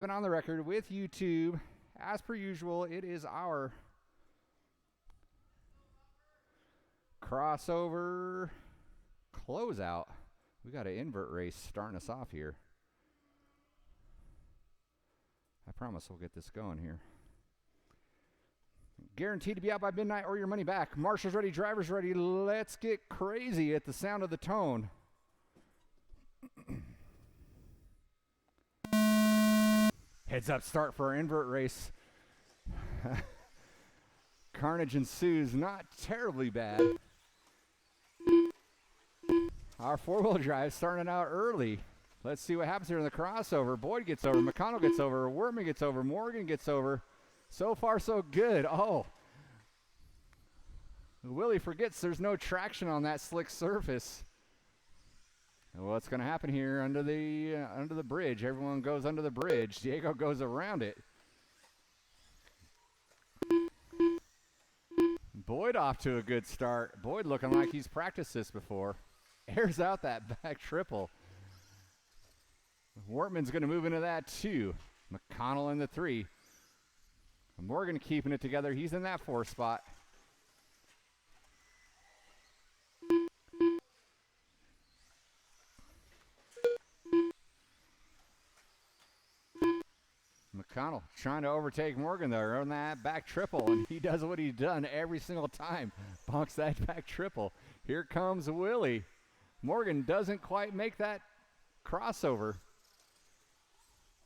Been on the record with YouTube. As per usual, it is our crossover closeout. We got an invert race starting us off here. I promise we'll get this going here. Guaranteed to be out by midnight or your money back. Marshals ready, drivers ready. Let's get crazy at the sound of the tone. Heads up start for our invert race. Carnage ensues, not terribly bad. Our four-wheel drive starting out early. Let's see what happens here in the crossover. Boyd gets over, McConnell gets over, Wortman gets over, Morgan gets over. So far, so good. Oh. Willie forgets there's no traction on that slick surface. What's going to happen here under the bridge? Everyone goes under the bridge. Diego goes around it. Boyd off to a good start. Boyd looking like he's practiced this before. Airs out that back triple. Wortman's going to move into that too. McConnell in the 3. Morgan keeping it together. He's in that 4 spot. McConnell trying to overtake Morgan there on that back triple, and he does what he's done every single time. Bonks that back triple. Here comes Willie. Morgan doesn't quite make that crossover.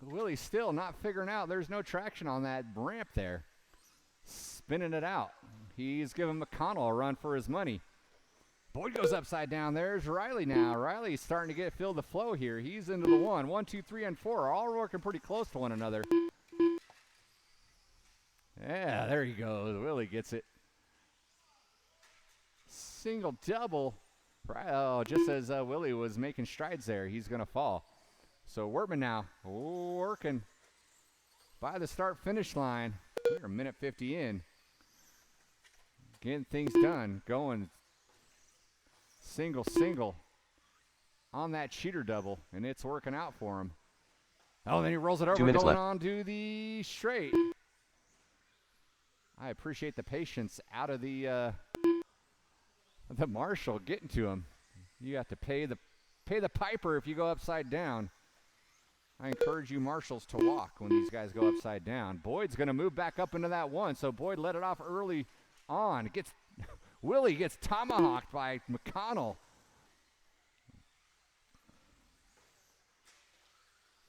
Willie still not figuring out there's no traction on that ramp there. Spinning it out. He's giving McConnell a run for his money. Boyd goes upside down. There's Riley now. Riley's starting to feel the flow here. He's into the 1. 1, 2, 3, and 4. All working pretty close to one another. Yeah, there he goes. Willie gets it. Single double. Oh, just as Willie was making strides there, he's going to fall. So Wortman now working by the start-finish line. We're a minute 50 in. Getting things done. Going single on that cheater double, and it's working out for him. Oh, then he rolls it over, going left. on to the straight. I appreciate the patience out of the marshal getting to him. You have to pay the piper if you go upside down. I encourage you marshals to walk when these guys go upside down. Boyd's going to move back up into that 1, so Boyd let it off early on. Willie gets tomahawked by McConnell.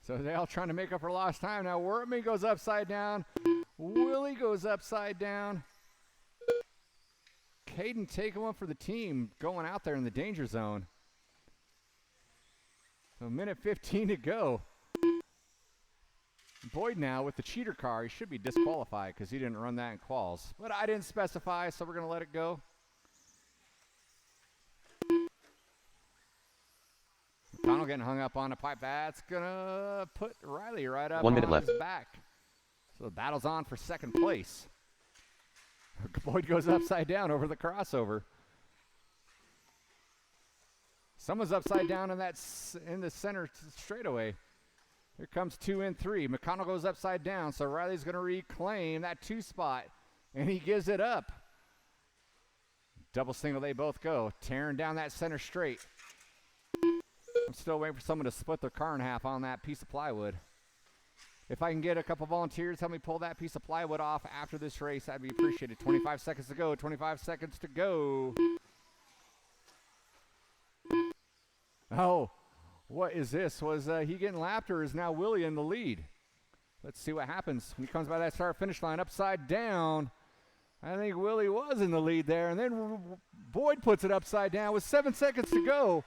So they're all trying to make up for lost time. Now Wortman goes upside down. Willie goes upside down. Caden taking one for the team, going out there in the danger zone. So minute 15 to go. Boyd now with the cheater car. He should be disqualified because he didn't run that in quals. But I didn't specify, so we're going to let it go. McConnell getting hung up on a pipe. That's going to put Riley right up 1 minute on left. his back. So the battle's on for second place. Boyd goes upside down over the crossover. Someone's upside down in the center straightaway. Here comes 2 and 3. McConnell goes upside down, so Riley's going to reclaim that 2 spot, and he gives it up. Double single, they both go, tearing down that center straight. I'm still waiting for someone to split their car in half on that piece of plywood. If I can get a couple volunteers, help me pull that piece of plywood off after this race, that'd be appreciated. 25 seconds to go, 25 seconds to go. Oh, what is this? Was he getting lapped, or is now Willie in the lead? Let's see what happens when he comes by that start-finish line upside down. I think Willie was in the lead there, and then Boyd puts it upside down with 7 seconds to go.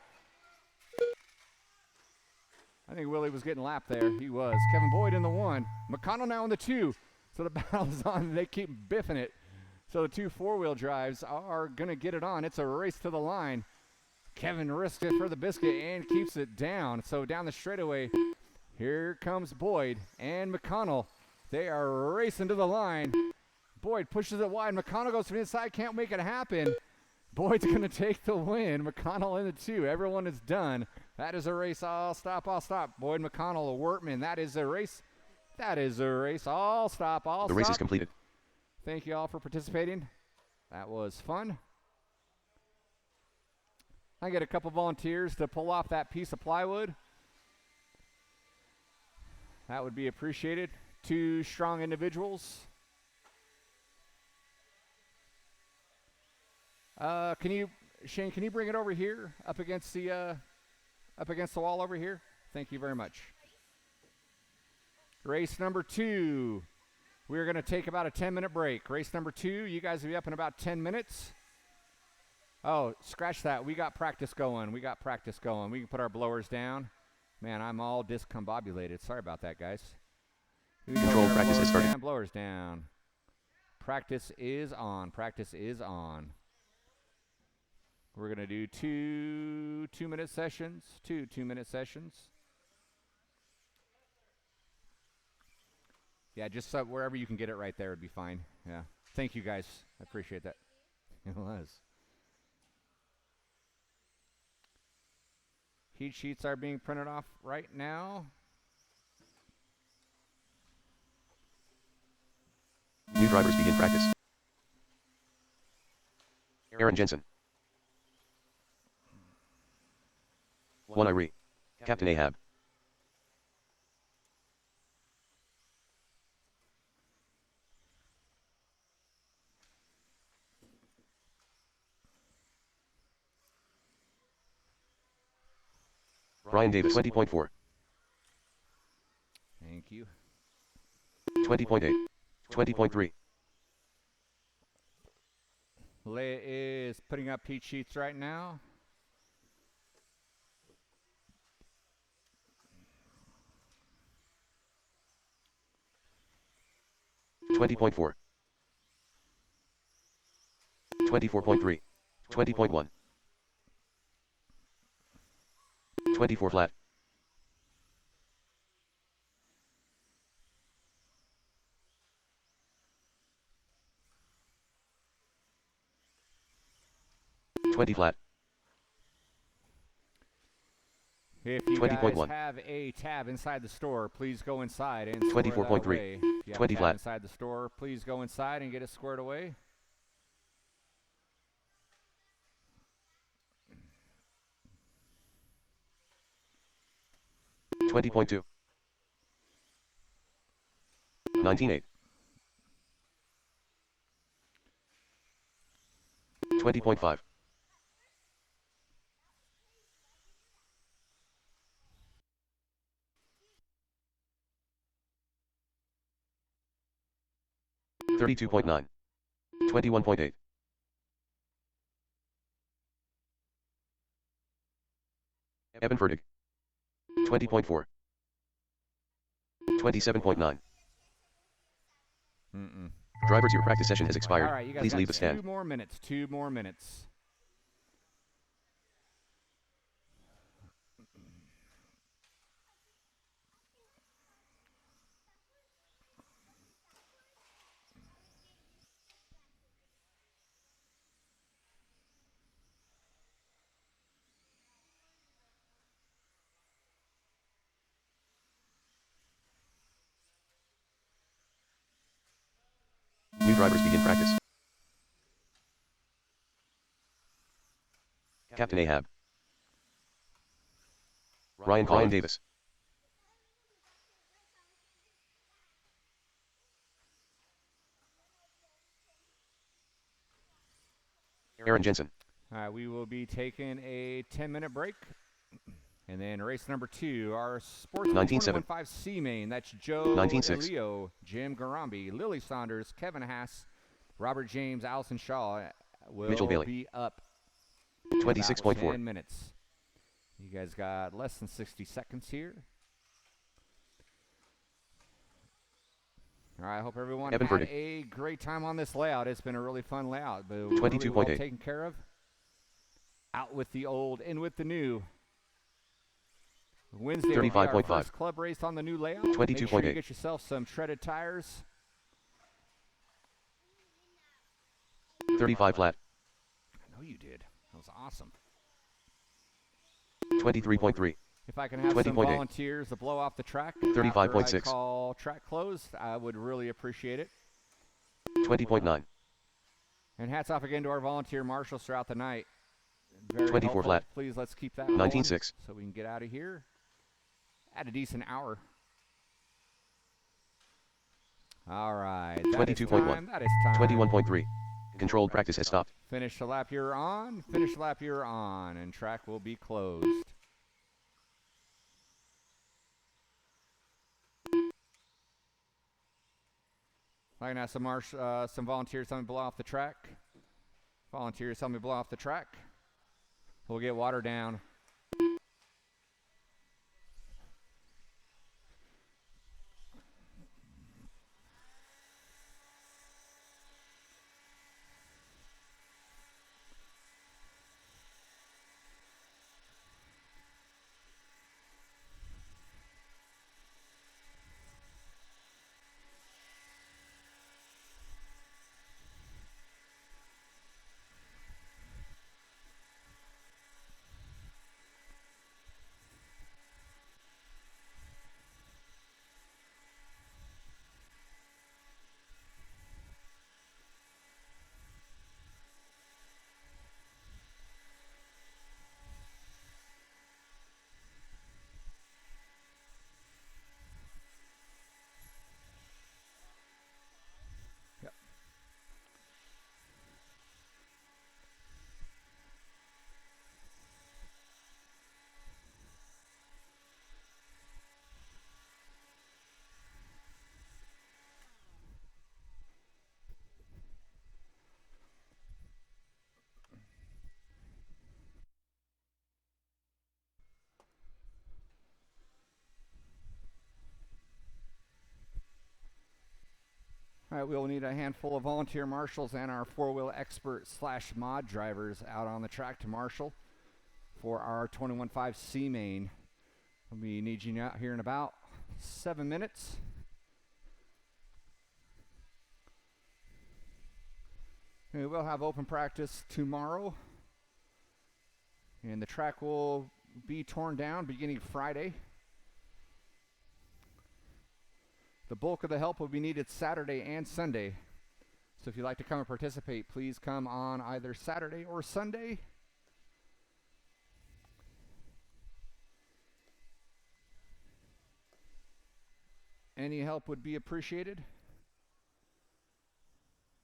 I think Willie was getting lapped there. He was. Kevin Boyd in the 1. McConnell now in the 2. So the battle's on, and they keep biffing it. So the 2 four-wheel drives are going to get it on. It's a race to the line. Kevin risks it for the biscuit and keeps it down. So down the straightaway, here comes Boyd and McConnell. They are racing to the line. Boyd pushes it wide. McConnell goes to the inside, can't make it happen. Boyd's going to take the win. McConnell in the 2. Everyone is done. That is a race. I'll stop. Boyd McConnell, Wortman. That is a race That is a race. All stop. The race is completed. Thank you all for participating. That was fun. I get a couple volunteers to pull off that piece of plywood. That would be appreciated. 2 strong individuals. Shane, can you bring it over here up against the wall over here? Thank you very much. Race number 2. We're going to take about a 10-minute break. Race number 2, you guys will be up in about 10 minutes. Oh, scratch that. We got practice going. We can put our blowers down. Man, I'm all discombobulated. Sorry about that, guys. Control practice is starting. Blowers down. Practice is on. We're going to do 2 2-minute sessions. 2 2-minute sessions. Yeah, just wherever you can get it right there would be fine. Yeah. Thank you, guys. I appreciate that. It was. Heat sheets are being printed off right now. New drivers begin practice. Aaron Jensen. 1 Irie. Captain Ahab. Brian Davis. 20.4. Thank you. 20.8. 20.3. Leia is putting up heat sheets right now. $20.4. 24.3. 20.1. 24 flat. 20 flat. If you 20.1. guys have a tab inside the store, please go inside and 24.3. 20 flat. Inside the store, please go inside and get it squared away. $20.2. 19.8. 20.5. 32.9. 21.8. Evan Fertig. 20.4. 27.9. Drivers, your practice session has expired. All right, you guys Please got leave the stand. 2 more minutes. 2 more minutes. New drivers begin practice. Captain Ahab. Ryan Davis. Aaron Jensen. All right, we will be taking a 10-minute break. And then race number 2, our Sports 21.5 C main. That's Joe Leo, Jim Garambi, Lily Saunders, Kevin Haas, Robert James, Allison Shaw will Mitchell Bailey. be up 26.4. 10 minutes. You guys got less than 60 seconds here. All right, I hope everyone Evan had Fertig. a great time on this layout. It's been a really fun layout, but 22.8. really well taken care of. Out with the old, in with the new. Wednesday will be our 35.5. first club race on the new layout. 22.8. Make sure you get yourself some treaded tires. 35 flat. I know you did. That was awesome. 23.3. If I can have some 20.8. volunteers to blow off the track after I 35.6. call track closed, I would really appreciate it. 20.9. And hats off again to our volunteer marshals throughout the night. Very 24 helpful. flat. Please, let's keep that rolling 19.6. so we can get out of here at a decent hour. All right. 22.1. That is time. 21.3. Controlled practice has stopped. Finish the lap you're on. Finish the lap you're on. And track will be closed. I can have some volunteers help me blow off the track. Volunteers help me blow off the track. We'll get water down. All right, we'll need a handful of volunteer marshals and our four-wheel expert / mod drivers out on the track to marshal for our 21.5 C main. We need you out here in about 7 minutes. And we will have open practice tomorrow. And the track will be torn down beginning Friday. The bulk of the help will be needed Saturday and Sunday. So if you'd like to come and participate, please come on either Saturday or Sunday. Any help would be appreciated.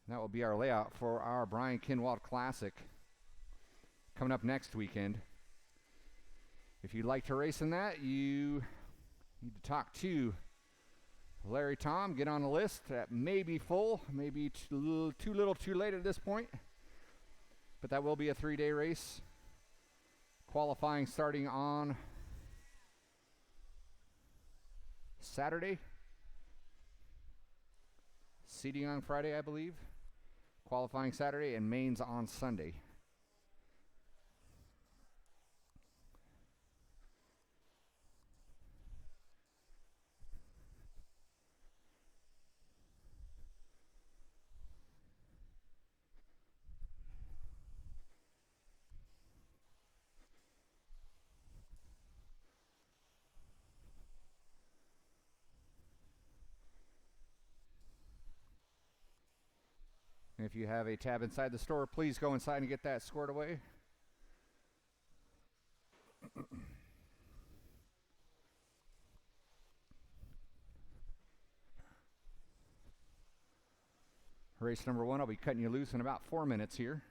That will be our layout for our Brian Kinwald Classic coming up next weekend. If you'd like to race in that, you need to talk to Larry Tom. Get on the list. That may be full, maybe too little too late at this point. But that will be a 3-day race. Qualifying starting on Saturday. Seating on Friday, I believe. Qualifying Saturday and mains on Sunday. If you have a tab inside the store, please go inside and get that squared away. Race number 1, I'll be cutting you loose in about 4 minutes here.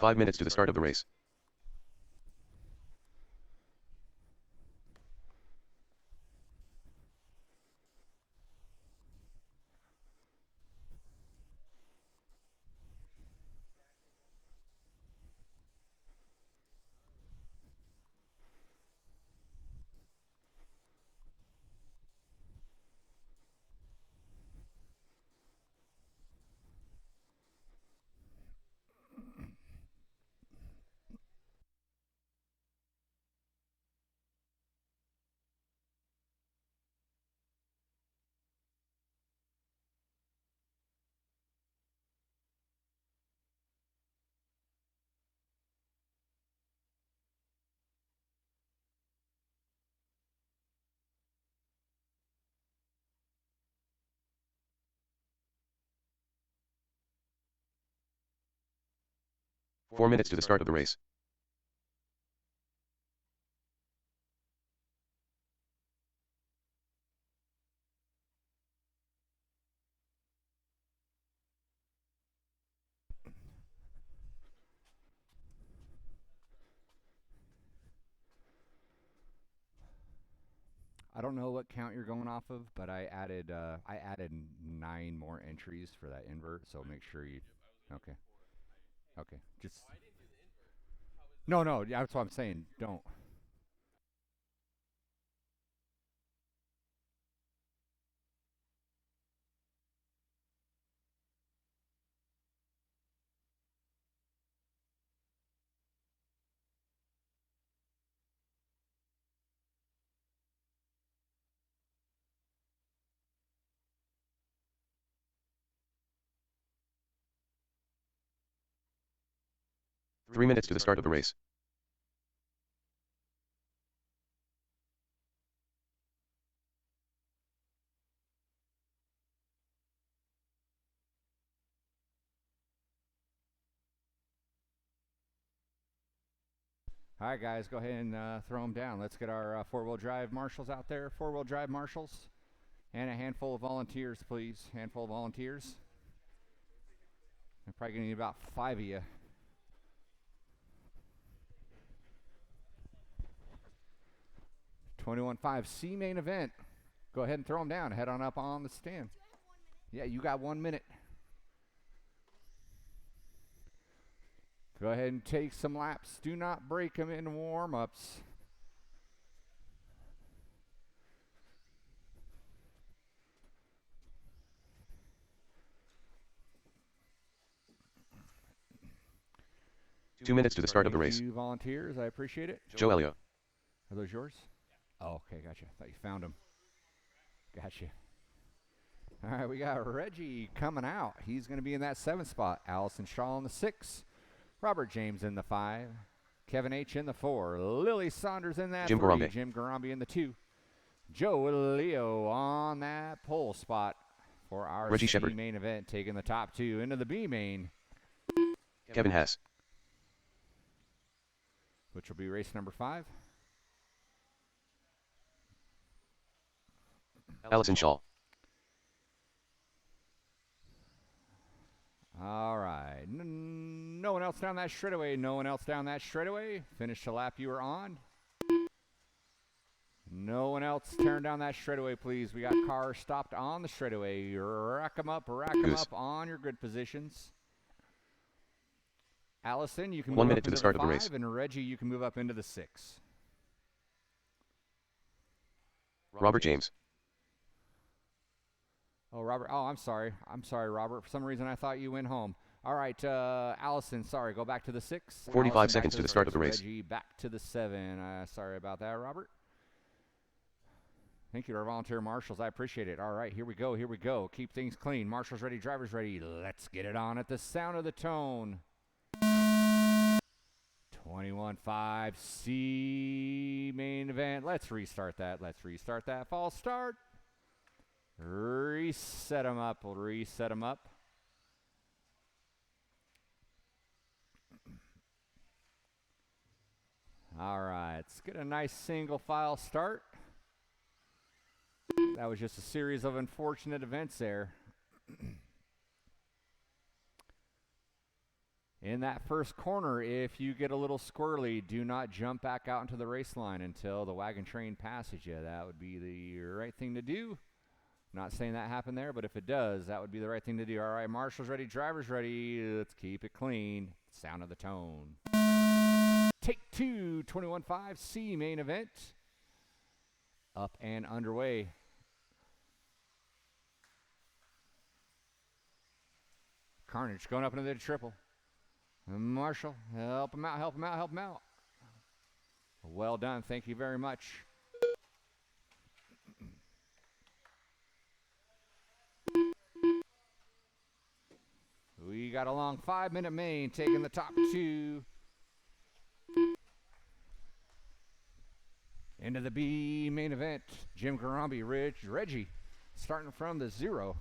5 minutes to the start of the race. Four minutes to the start of the race. I don't know what count you're going off of, but I added 9 more entries for that invert, so make sure you. Okay. Okay. Just. No, that's what I'm saying. Don't. Three minutes to the start of the race. All right, guys, go ahead and throw them down. Let's get our four-wheel drive marshals out there. Four-wheel drive marshals. And a handful of volunteers, please. Handful of volunteers. I'm probably going to need about 5 of you. $21.5 C main event. Go ahead and throw them down. Head on up on the stand. Yeah, you got 1 minute. Go ahead and take some laps. Do not break them in warm-ups. Two minutes to the start of the race. Thank you, volunteers. I appreciate it. Joe Elio. Are those yours? Oh, okay, gotcha. Thought you found them. Gotcha. All right, we got Reggie coming out. He's going to be in that 7th spot. Allison Shaw in the 6. Robert James in the 5. Kevin H. in the 4. Lily Saunders in that Jim 3. Garambe. Jim Garambe in the 2. Joe Leo on that pole spot for our Reggie C Shepard. main event, taking the top 2 into the B main, Kevin Haas. which will be race number 5. Allison Shaw. All right. No one else down that straightaway. No one else down that straightaway. Finish the lap you were on. No one else tearing down that straightaway, please. We got cars stopped on the straightaway. Rack them up on your grid positions. Allison, you can 1 move minute up to the into start the of the 5, race. and Reggie, you can move up into the 6. Robert James. Oh, Robert. Oh, I'm sorry. I'm sorry, Robert. For some reason, I thought you went home. All right, Allison, sorry. Go back to the 6. 45 Allison, seconds to the start of the race. Reggie, back to the 7. Sorry about that, Robert. Thank you to our volunteer marshals. I appreciate it. All right, here we go. Here we go. Keep things clean. Marshals ready. Drivers ready. Let's get it on at the sound of the tone. 21.5 C main event. Let's restart that. Let's restart that. False start. Reset them up. We'll reset them up. All right. Let's get a nice single file start. That was just a series of unfortunate events there. In that first corner, if you get a little squirrely, do not jump back out into the race line until the wagon train passes you. That would be the right thing to do. Not saying that happened there, but if it does, that would be the right thing to do. All right, marshals ready, drivers ready. Let's keep it clean. Sound of the tone. Take 2, 21.5C main event. Up and underway. Carnage going up into the triple. Marshall, help him out, help him out, help him out. Well done, thank you very much. We got a long 5-minute main, taking the top 2. Into the B main event. Jim Garambi, Reggie, starting from the 0.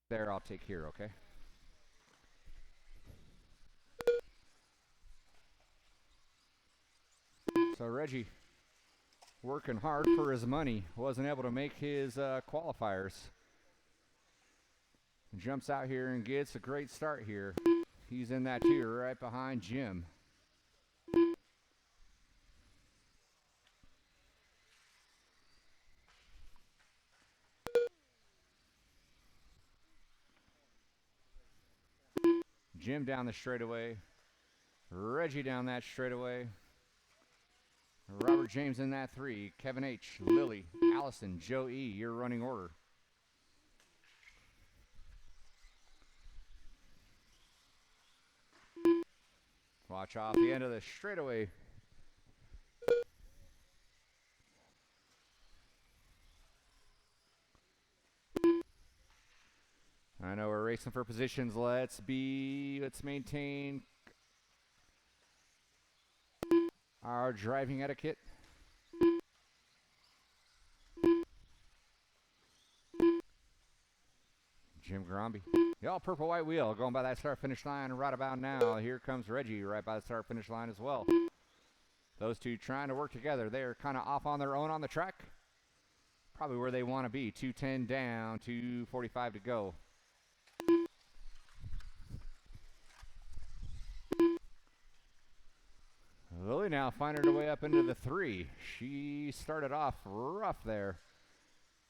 There, I'll take here, okay? So Reggie, working hard for his money, wasn't able to make his qualifiers. Jumps out here and gets a great start here. He's in that tier right behind Jim. Jim down the straightaway. Reggie down that straightaway. Robert James in that 3. Kevin H., Lily, Allison, Joe E., your running order. Watch off the end of the straightaway. I know we're racing for positions. Let's maintain our driving etiquette. Jim Garambi. The all purple white wheel going by that start finish line right about now. Here comes Reggie right by the start finish line as well. Those two trying to work together. They're kind of off on their own on the track. Probably where they want to be. 2:10 down, 2:45 to go. Lily now finding her way up into the 3. She started off rough there,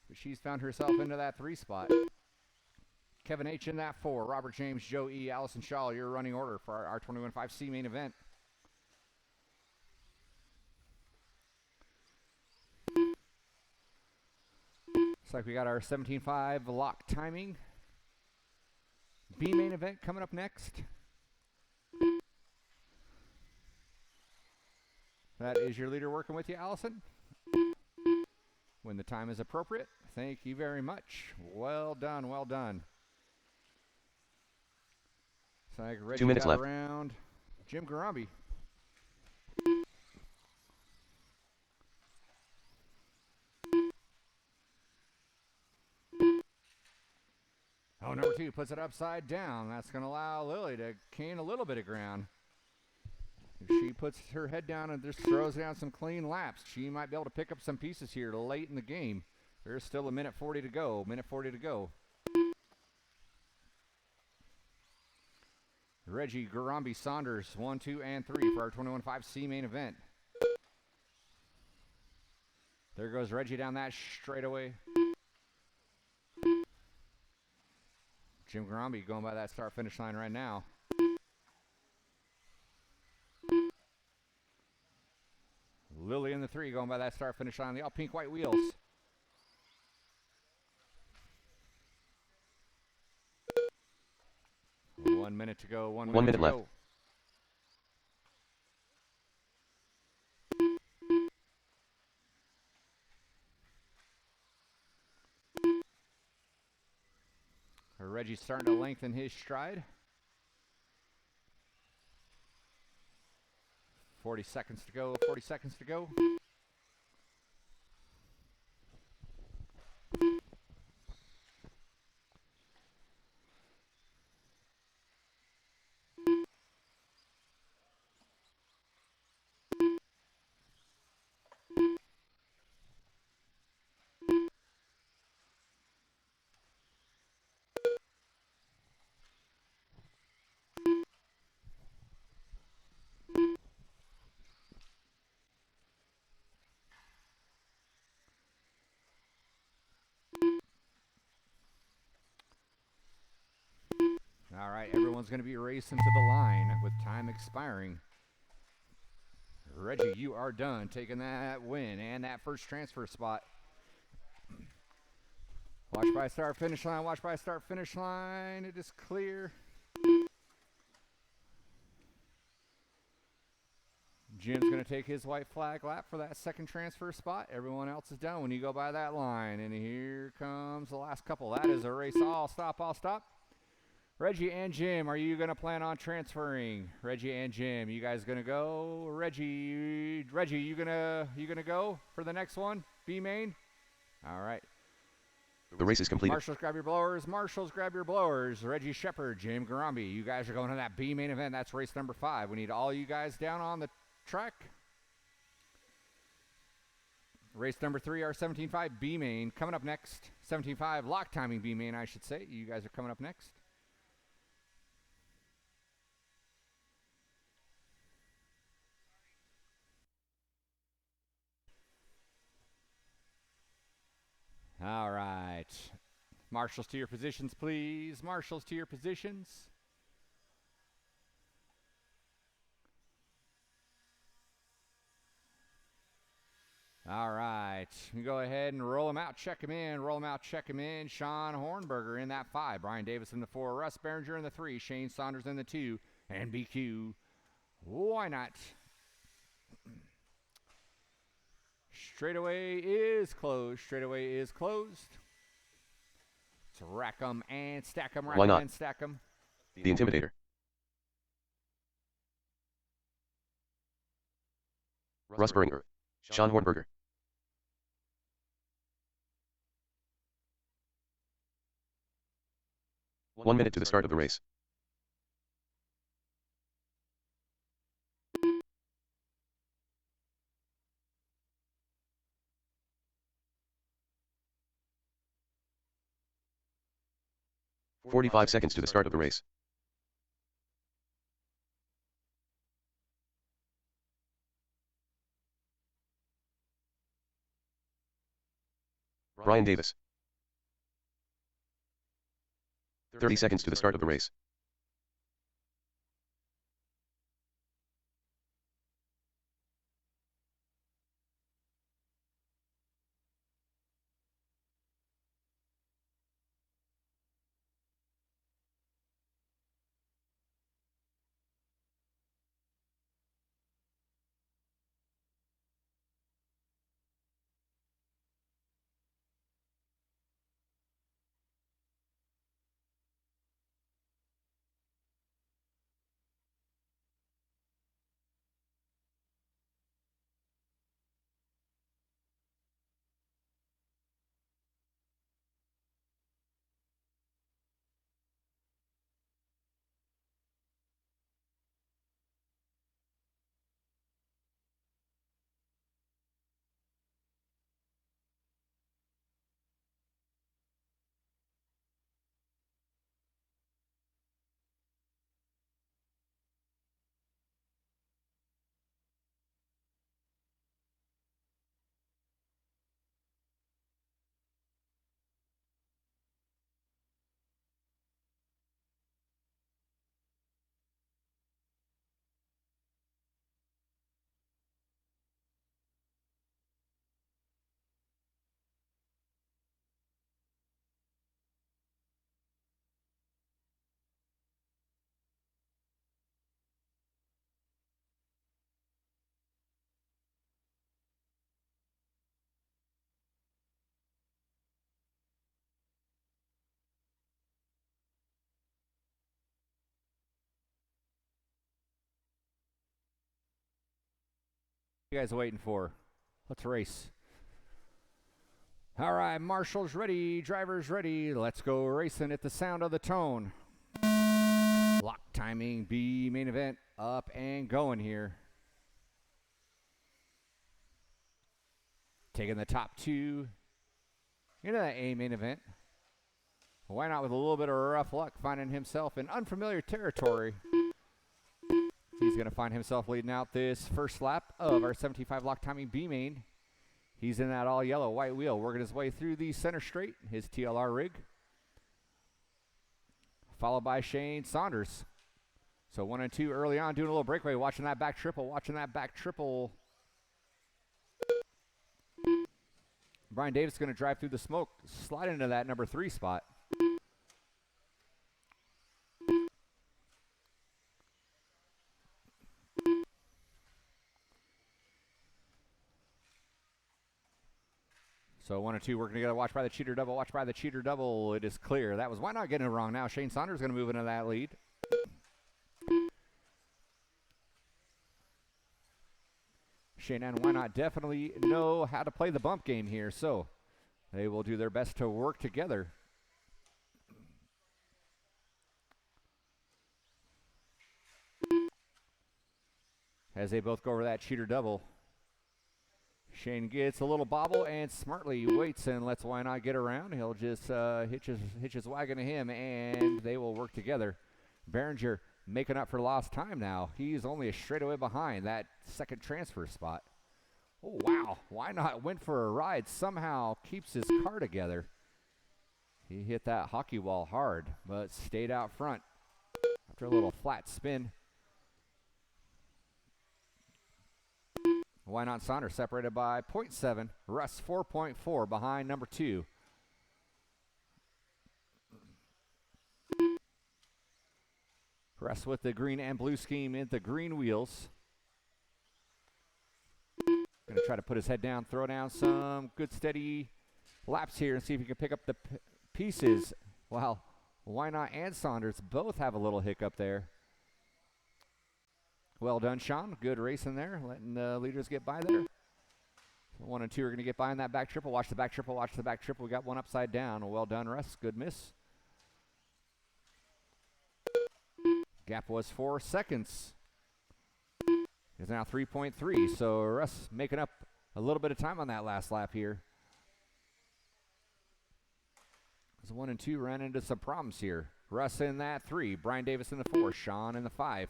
but she's found herself into that 3 spot. Kevin H. in that 4. Robert James, Joe E., Allison Shaw, your running order for our 21.5C main event. Looks like we got our 17.5 lock timing. B main event coming up next. That is your leader working with you, Allison. When the time is appropriate. Thank you very much. Well done, well done. So I 2 minutes left. Around Jim Garambi. Oh, number 2 puts it upside down. That's going to allow Lily to gain a little bit of ground. If she puts her head down and just throws down some clean laps, she might be able to pick up some pieces here late in the game. There's still a minute 40 to go. Minute 40 to go. Reggie, Garambi, Saunders, 1, 2, and 3 for our 21.5C main event. There goes Reggie down that straightaway. Jim Garambi going by that start finish line right now. Lily in the 3 going by that start finish line. The all pink white wheels. One minute to go. 1 minute left. Go. Reggie's starting to lengthen his stride. 40 seconds to go. 40 seconds to go. All right, everyone's going to be racing to the line with time expiring. Reggie, you are done taking that win and that first transfer spot. Watch by start, finish line, watch by start, finish line. It is clear. Jim's going to take his white flag lap for that second transfer spot. Everyone else is done when you go by that line. And here comes the last couple. That is a race. All stop, all stop. Reggie and Jim, are you going to plan on transferring? Reggie and Jim, you guys going to go? Reggie, you going to go for the next one? B main? All right. The race is completed. Marshals, grab your blowers. Marshals, grab your blowers. Reggie Shepard, Jim Garambi, you guys are going to that B main event. That's race number 5. We need all you guys down on the track. Race number 3, our 17.5 B main coming up next. 17.5 lock timing B main, I should say. You guys are coming up next. All right. Marshals to your positions, please. Marshals to your positions. All right. You go ahead and roll them out, check them in, roll them out, check them in. Sean Hornberger in that 5. Brian Davis in the 4. Russ Behringer in the 3. Shane Saunders in the 2. And BQ. Why not? Straightaway is closed. Straightaway is closed. Let's rack them and stack them. Rack Why them not? and stack them. The Intimidator. Russ Behringer. Sean Hornberger. One minute to the start of the race. "45 seconds to the start of the race. Brian Davis. 30 seconds to the start of the race. You guys are waiting for? Let's race. All right, marshals ready, drivers ready. Let's go racing at the sound of the tone. Lock timing, B main event, up and going here. Taking the top 2 into that A main event. Why not with a little bit of rough luck, finding himself in unfamiliar territory. He's going to find himself leading out this first lap of our 75 lock timing B main. He's in that all yellow white wheel, working his way through the center straight, his TLR rig. followed by Shane Saunders. So 1 and 2 early on, doing a little breakaway, watching that back triple. Brian Davis going to drive through the smoke, slide into that number 3 spot. So 1 and 2 working together. Watch by the cheater double. It is clear. That was Why Not getting it wrong now. Shane Saunders going to move into that lead. Shane and Why Not definitely know how to play the bump game here. So they will do their best to work together. As they both go over that cheater double. Shane gets a little bobble and smartly waits and lets Why Not get around. He'll just hitch his wagon to him, and they will work together. Behringer making up for lost time now. He's only a straightaway behind that second transfer spot. Oh, wow. Why Not went for a ride, somehow keeps his car together. He hit that hockey wall hard, but stayed out front after a little flat spin. Why Not Saunders separated by 0.7. Russ 4.4 behind number 2. Russ with the green and blue scheme in the green wheels. Going to try to put his head down, throw down some good steady laps here and see if he can pick up the pieces. Wow, Why Not and Saunders both have a little hiccup there. Well done, Sean. Good racing there, letting the leaders get by there. 1 and 2 are going to get by in that back triple. Watch the back triple. We got one upside down. Well done, Russ. Good miss. Gap was 4 seconds. It's now 3.3. So Russ making up a little bit of time on that last lap here. So 1 and 2 ran into some problems here. Russ in that 3. Brian Davis in the 4. Sean in the 5.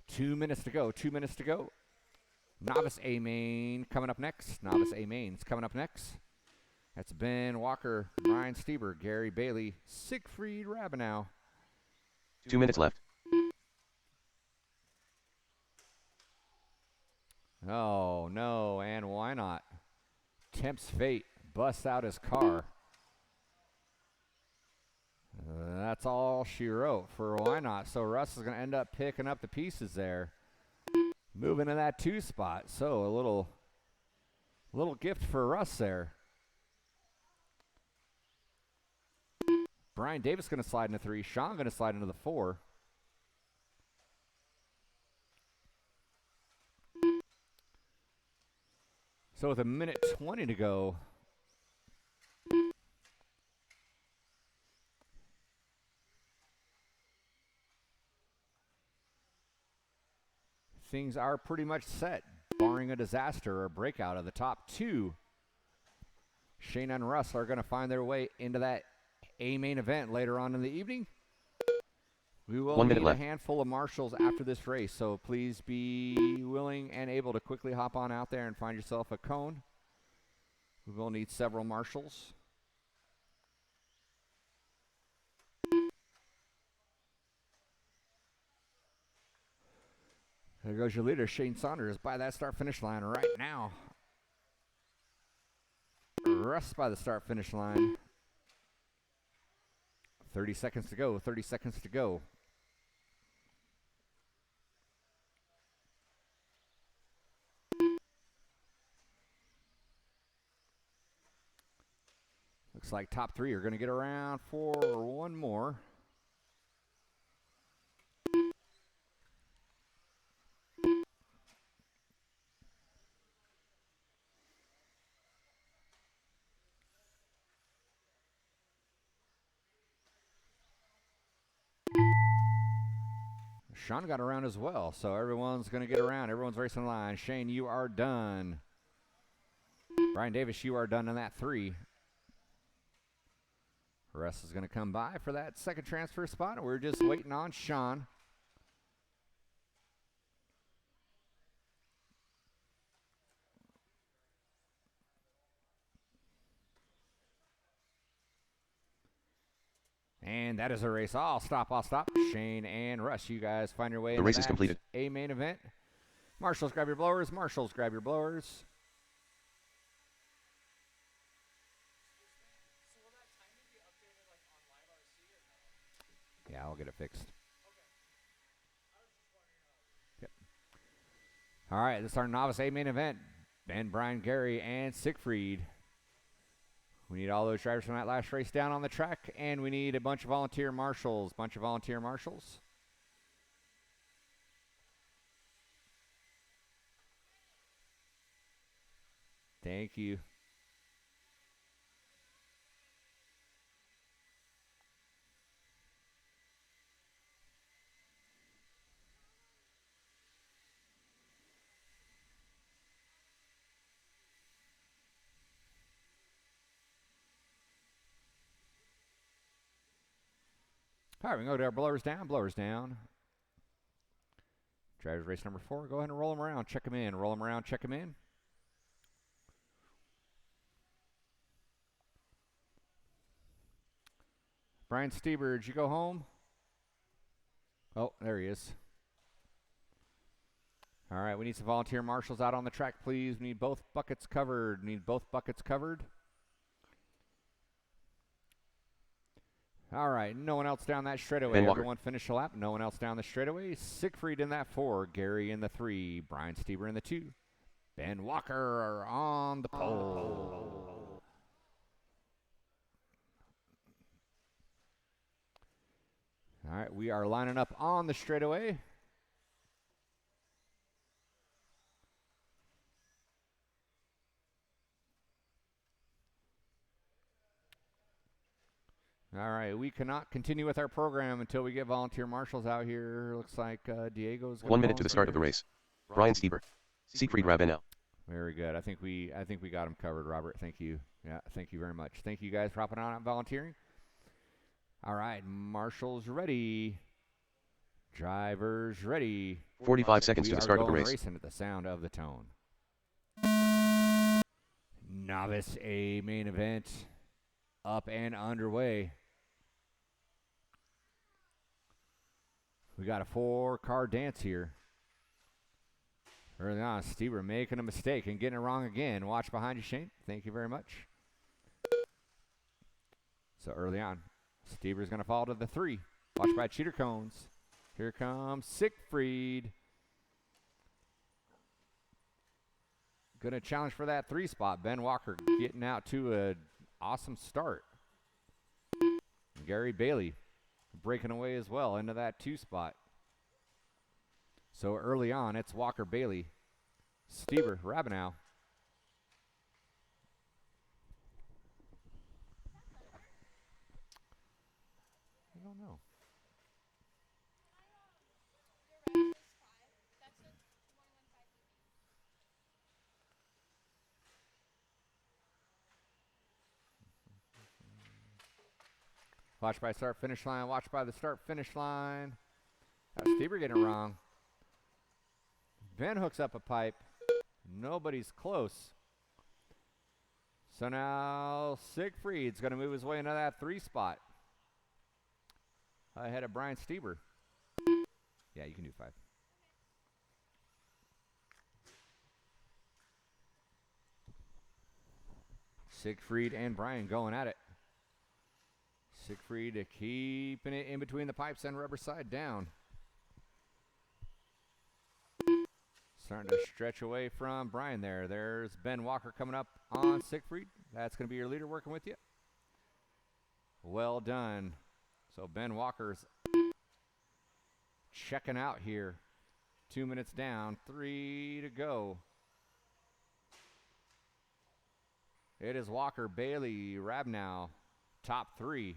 2 minutes to go. Novice A-Main coming up next. That's Ben Walker, Ryan Stieber, Gary Bailey, Siegfried Rabenow. 2 minutes left. Oh, no, and Why Not? Tempts fate, busts out his car. That's all she wrote for Why Not. So Russ is going to end up picking up the pieces there. Moving to that 2 spot. So a little gift for Russ there. Brian Davis going to slide into 3. Sean going to slide into the 4. So with 1:20 to go, things are pretty much set, barring a disaster or a breakout of the top 2. Shane and Russ are going to find their way into that A-Main event later on in the evening. We will need a handful of marshals after this race, so please be willing and able to quickly hop on out there and find yourself a cone. We will need several marshals. There goes your leader, Shane Saunders, by that start-finish line right now. Russ by the start-finish line. 30 seconds to go. Looks like top 3 are going to get around for one more. Sean got around as well, so everyone's going to get around. Everyone's racing the line. Shane, you are done. Brian Davis, you are done in that 3. Russ is going to come by for that second transfer spot. We're just waiting on Sean. And that is a race. I'll stop. Shane and Russ, you guys find your way. The race is completed. A main event. Marshals, grab your blowers. Marshals, grab your blowers. Yeah, I'll get it fixed. Yep. All right, this is our novice A main event. Ben, Brian, Gary, and Siegfried. We need all those drivers from that last race down on the track, and we need a bunch of volunteer marshals. Thank you. All right, we can go to our blowers down. Drivers race number 4. Go ahead and roll them around. Check them in. Brian Stieber, did you go home? Oh, there he is. All right, we need some volunteer marshals out on the track, please. We need both buckets covered. All right, no one else down that straightaway. Everyone finish a lap. No one else down the straightaway. Siegfried in that 4, Gary in the 3, Brian Stieber in the 2, Ben Walker on the pole. All right, we are lining up on the straightaway. All right, we cannot continue with our program until we get volunteer marshals out here. Looks like Diego's 1 minute to the start of the race. Brian Stieber, Siegfried Ravenel. Very good. I think we got him covered, Robert. Thank you. Yeah, thank you very much. Thank you guys for hopping on and volunteering. All right, marshals ready. Drivers ready. 45 seconds to the start of the race. Racing at the sound of the tone. Novice A main event up and underway. We got a 4-car dance here. Early on, Stieber making a mistake and getting it wrong again. Watch behind you, Shane. Thank you very much. So early on, Stieber's going to fall to the 3. Watch by cheater cones. Here comes Siegfried. Going to challenge for that 3 spot. Ben Walker getting out to an awesome start. Gary Bailey breaking away as well into that 2 spot. So early on, it's Walker, Bailey, Stieber, Ravenel. I don't know. Watch by start finish line. Watch by the start finish line. Stieber getting it wrong. Ben hooks up a pipe. Nobody's close. So now Siegfried's going to move his way into that 3 spot. Ahead of Brian Stieber. Yeah, you can do 5. Siegfried and Brian going at it. Siegfried keeping it in between the pipes and rubber side down. Starting to stretch away from Brian there. There's Ben Walker coming up on Siegfried. That's going to be your leader working with you. Well done. So Ben Walker's checking out here. 2 minutes down, 3 to go. It is Walker, Bailey, Ravenel, top 3.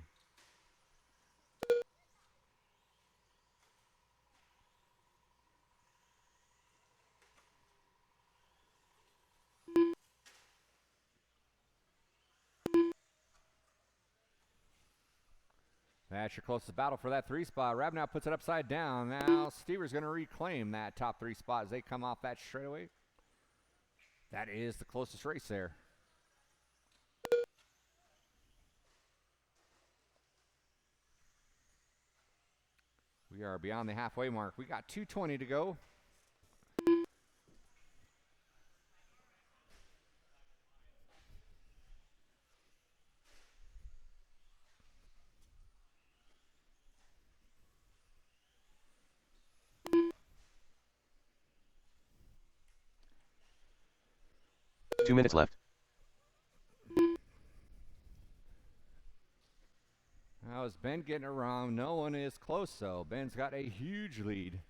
That's your closest battle for that 3 spot. Ravenel puts it upside down. Now Stieber's going to reclaim that top 3 spot as they come off that straightaway. That is the closest race there. We are beyond the halfway mark. We got 2:20 to go. Two minutes left. Now is Ben getting around? No one is close, though. Ben's got a huge lead.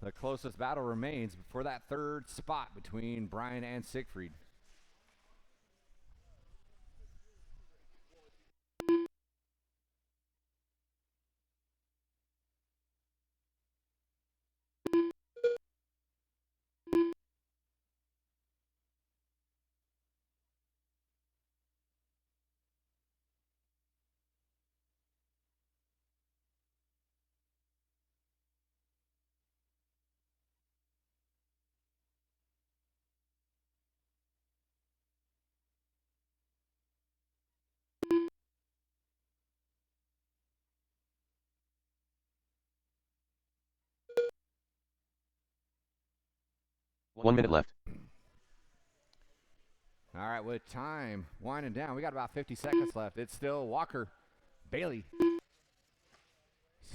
The closest battle remains for that third spot between Brian and Siegfried. One minute left. All right, with time winding down, we got about 50 seconds left. It's still Walker, Bailey,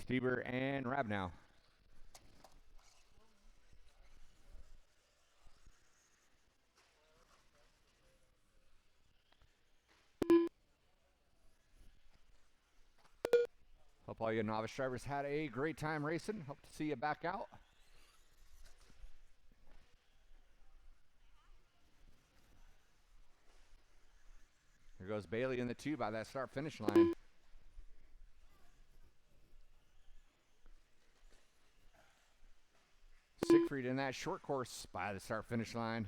Stieber, and Rabnow. Hope all you novice drivers had a great time racing. Hope to see you back out. Here goes Bailey in the 2 by that start-finish line. Siegfried in that short course by the start-finish line.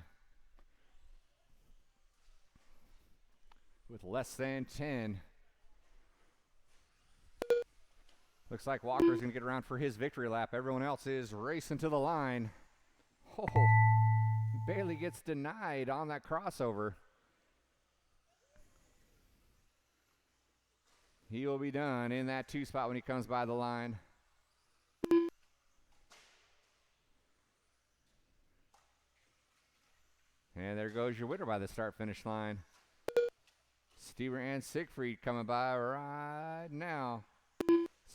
With less than 10. Looks like Walker's going to get around for his victory lap. Everyone else is racing to the line. Oh, Bailey gets denied on that crossover. He will be done in that 2 spot when he comes by the line. And there goes your winner by the start-finish line. Stieber and Siegfried coming by right now.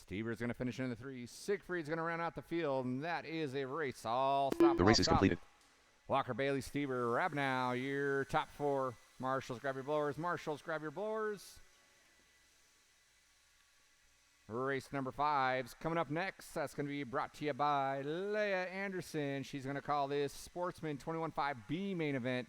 Stieber's going to finish in the 3. Siegfried's going to run out the field, and that is a race. All stop. The race is completed. Walker, Bailey, Stieber, Rabnow, your top 4. Marshals, grab your blowers. Marshals, grab your blowers. Race number 5's coming up next. That's going to be brought to you by Leah Anderson. She's going to call this Sportsman 21.5B main event.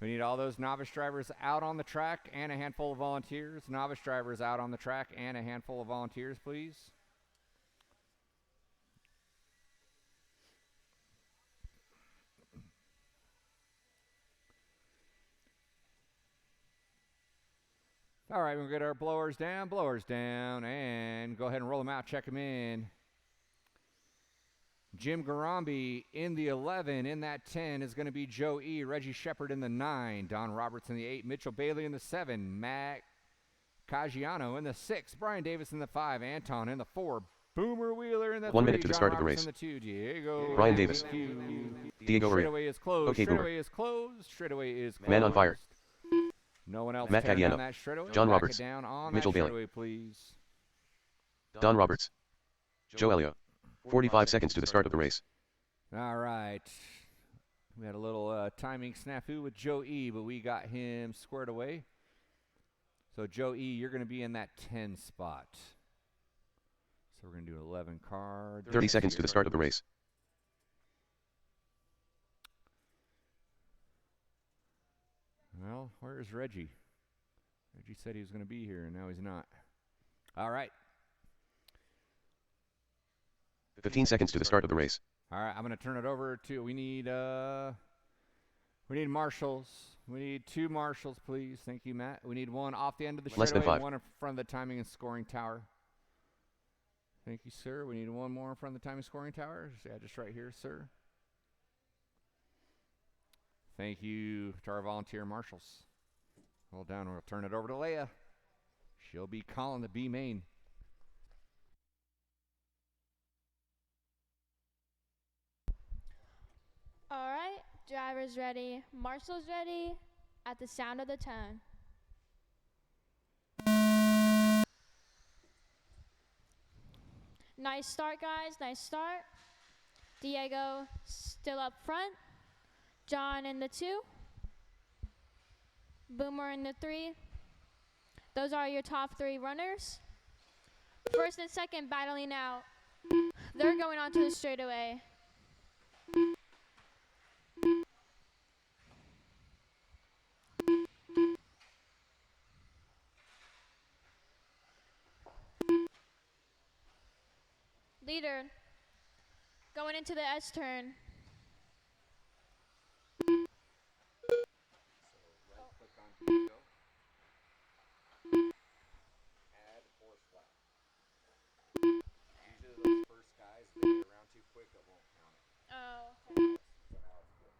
We need all those novice drivers out on the track and a handful of volunteers. Novice drivers out on the track and a handful of volunteers, please. All right, we'll get our blowers down, and go ahead and roll them out, check them in. Jim Garambi in the 11. In that 10 is going to be Joe E. Reggie Shepard in the 9. Don Roberts in the 8. Mitchell Bailey in the 7. Matt Caggiano in the 6. Brian Davis in the 5. Anton in the 4. Boomer Wheeler in the 3. 1 minute to the John start of the Roberts race. in the 2. Diego. Brian Davis. Diego Uribe. Straightaway is closed. Okay, Boomer. Straightaway is closed. Straightaway is closed. Man on fire. No one else Matt tearing down Caggiano. that straightaway. John Back it Roberts. down on Mitchell that Bailey. straightaway, please. Don Roberts. Joe Elio. 45 seconds to the start of the race. All right. We had a little timing snafu with Joe E, but we got him squared away. So, Joe E, you're going to be in that 10 spot. So, we're going to do 11 card. 30 seconds to the start of the race. Well, where's Reggie? Reggie said he was going to be here, and now he's not. All right. 15 seconds to the start of the race. All right, I'm going to turn it over to, we need marshals. We need 2 marshals, please. Thank you, Matt. We need 1 off the end of the Less than straightaway, 5. 1 in front of the timing and scoring tower. Thank you, sir. We need one more in front of the timing scoring tower. Yeah, just right here, sir. Thank you to our volunteer marshals. Hold down. We'll turn it over to Leia. She'll be calling the B main. All right, driver's ready, marshal's ready, at the sound of the tone. Nice start, guys, nice start. Diego still up front. John in the 2. Boomer in the 3. Those are your top 3 runners. First and second battling out. They're going onto the straightaway. Leader going into the S turn. Right click on Diego. Add force flat. Usually those first guys, if they get around too quick, it won't count it. Oh, So now it's good.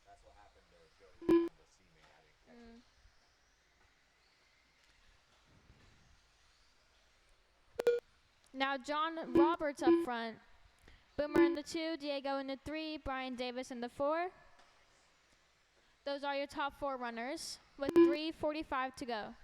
That's what happened to Jody on the C main. I didn't catch it. Now John Roberts up front. Boomer in the 2, Diego in the 3, Brian Davis in the 4. Those are your top 4 runners with 3:45 to go.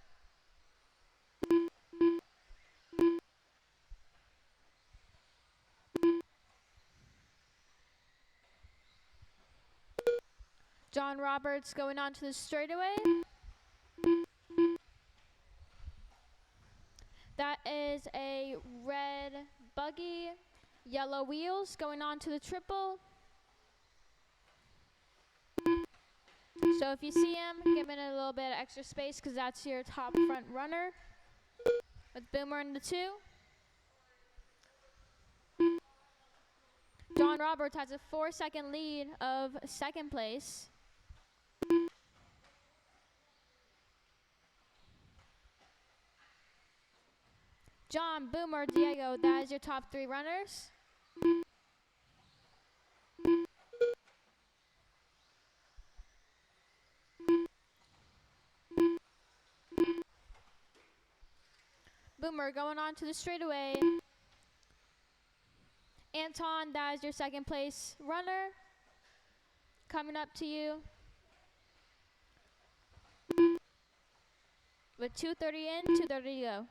John Roberts going on to the straightaway. That is a red buggy, yellow wheels going on to the triple. So if you see him, give him a little bit of extra space because that's your top front runner. With Boomer in the 2. John Roberts has a 4-second lead of second place. John, Boomer, Diego, that is your top 3 runners. Boomer going on to the straightaway. Anton, that is your second place runner. Coming up to you. With 2:30 in, 2:30 to go.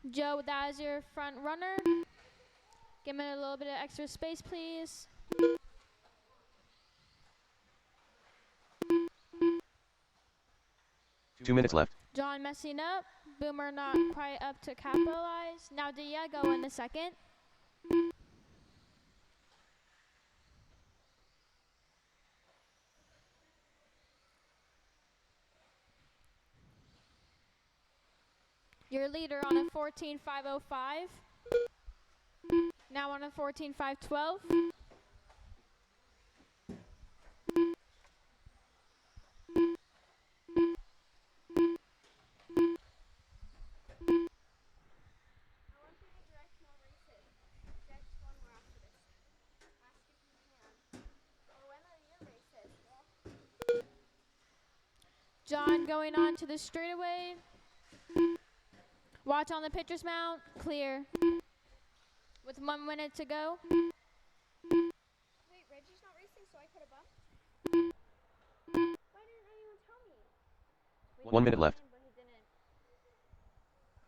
Joe, that is your front runner. Give him a little bit of extra space, please. Two minutes left. John messing up. Boomer not quite up to capitalize. Now Diego in the second. Your leader on a 14.505. Now on a 14.512. John going on to the straightaway. Watch on the pitcher's mount. Clear. With 1 minute to go. Wait, Reggie's not racing, so I could have bumped? Why didn't anyone tell me? 1 minute left. But he didn't.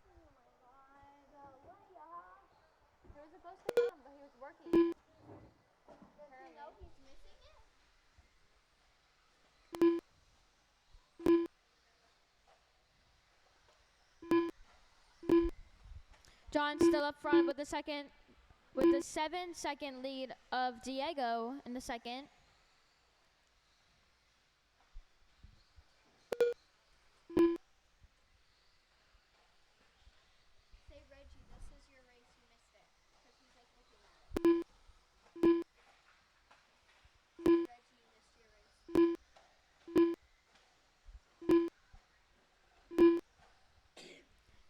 Oh my god, Leia. He was supposed to come, but he was working. Does he know he's missing it? John still up front with the 7-second lead of Diego in the second.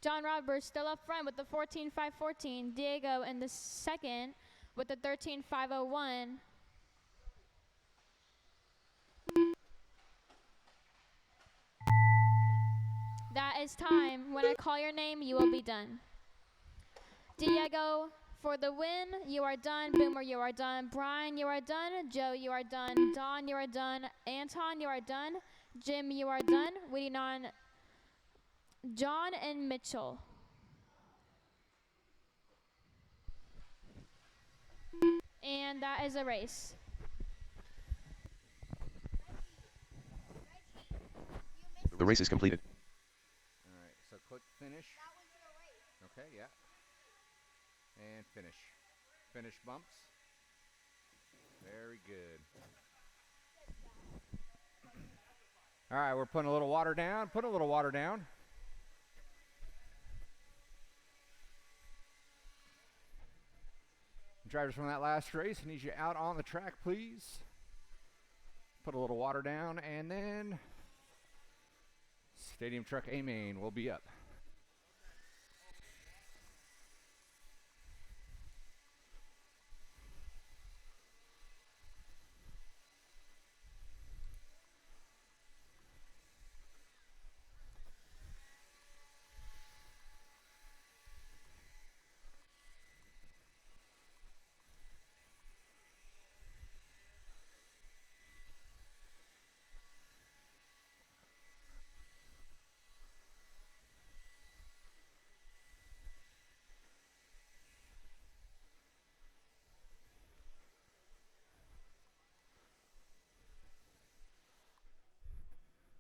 John Roberts still up front with the 14.514. Diego in the second with the 13.501. That is time. When I call your name, you will be done. Diego, for the win, you are done. Boomer, you are done. Brian, you are done. Joe, you are done. Don, you are done. Anton, you are done. Jim, you are done. Waiting on John and Mitchell. And that is a race. The race is completed. All right, so click finish. Okay, yeah. And finish. Finish bumps. Very good. All right, we're putting a little water down. Put a little water down. Drivers from that last race, I need you out on the track, please. Put a little water down, and then Stadium Truck A main will be up.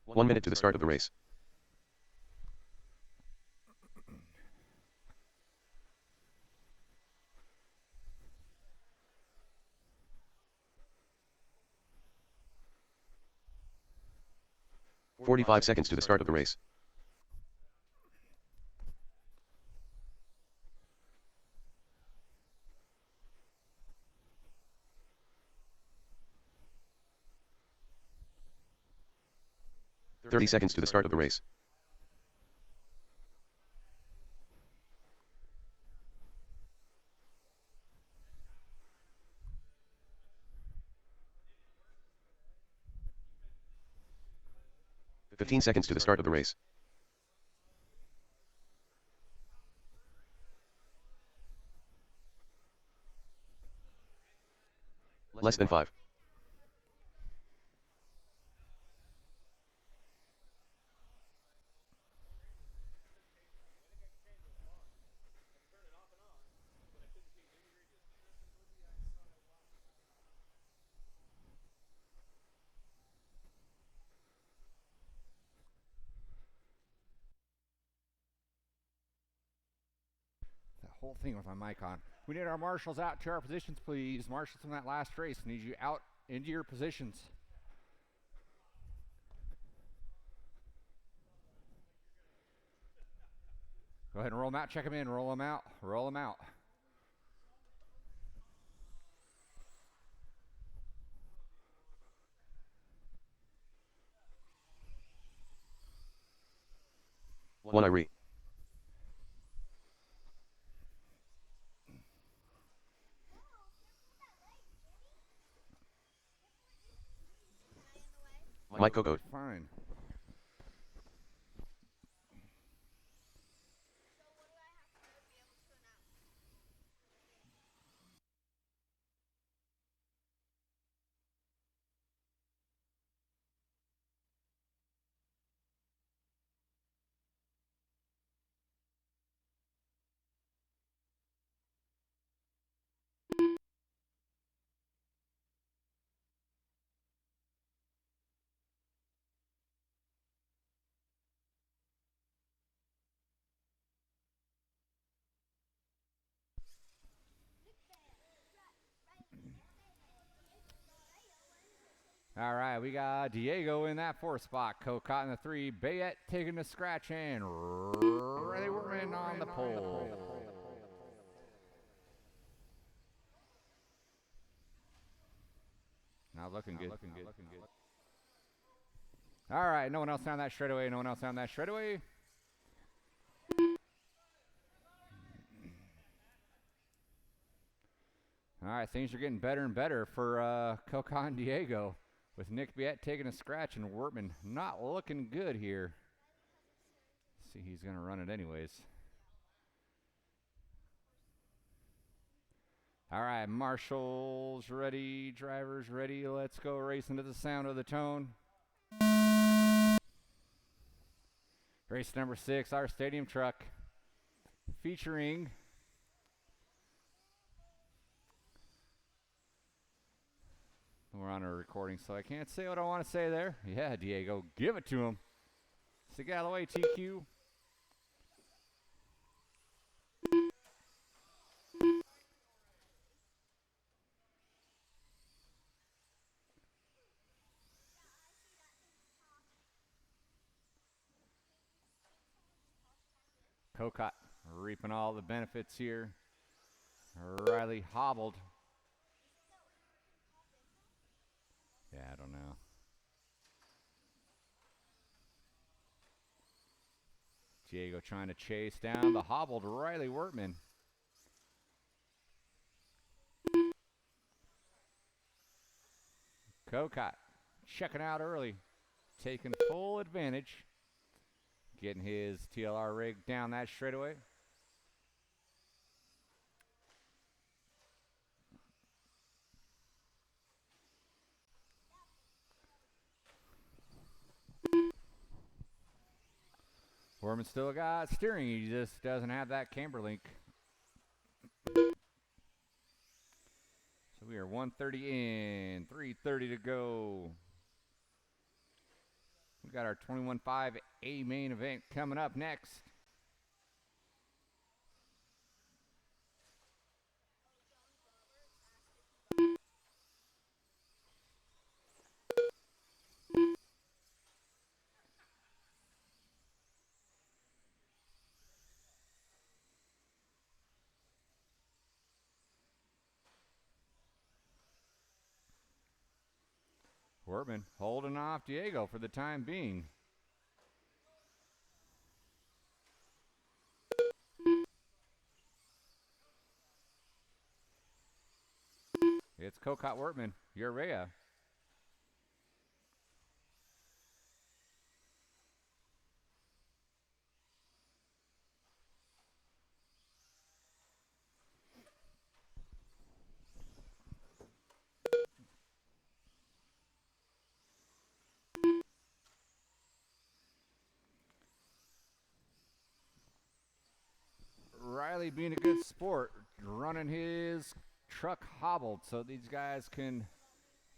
One minute to the start of the race. "45 seconds to the start of the race. "30 seconds to the start of the race. "15 seconds to the start of the race. Less than 5. That whole thing with my mic on. We need our marshals out to our positions, please. Marshals from that last race, need you out into your positions. Go ahead and roll them out. Check them in. Roll them out. Roll them out. One Irie. Mike Coco. Fine. All right, we got Diego in that 4th spot. Cocott in the 3. Bayette taking the scratch and Riley Wortman on the pole. Now looking good. All right, no one else down that straightaway. No one else down that straightaway. All right, things are getting better and better for Coca and Diego, with Nick Biet taking a scratch and Wortman not looking good here. See, he's going to run it anyways. All right, marshals ready, drivers ready. Let's go racing to the sound of the tone. Race number 6, our stadium truck, featuring we're on a recording, so I can't say what I want to say there. Yeah, Diego, give it to him. It's the Galloway TQ. Cocott reaping all the benefits here. Riley hobbled. Yeah, I don't know. Diego trying to chase down the hobbled Riley Wortman. Cocott checking out early, taking full advantage. Getting his TLR rig down that straightaway. Wortman still got steering, he just doesn't have that camber link. So we are 130 in, 330 to go. We got our 21.5 A main event coming up next. Wortman holding off Diego for the time being. It's Cocott Wortman, Urea. Riley being a good sport, running his truck hobbled so these guys can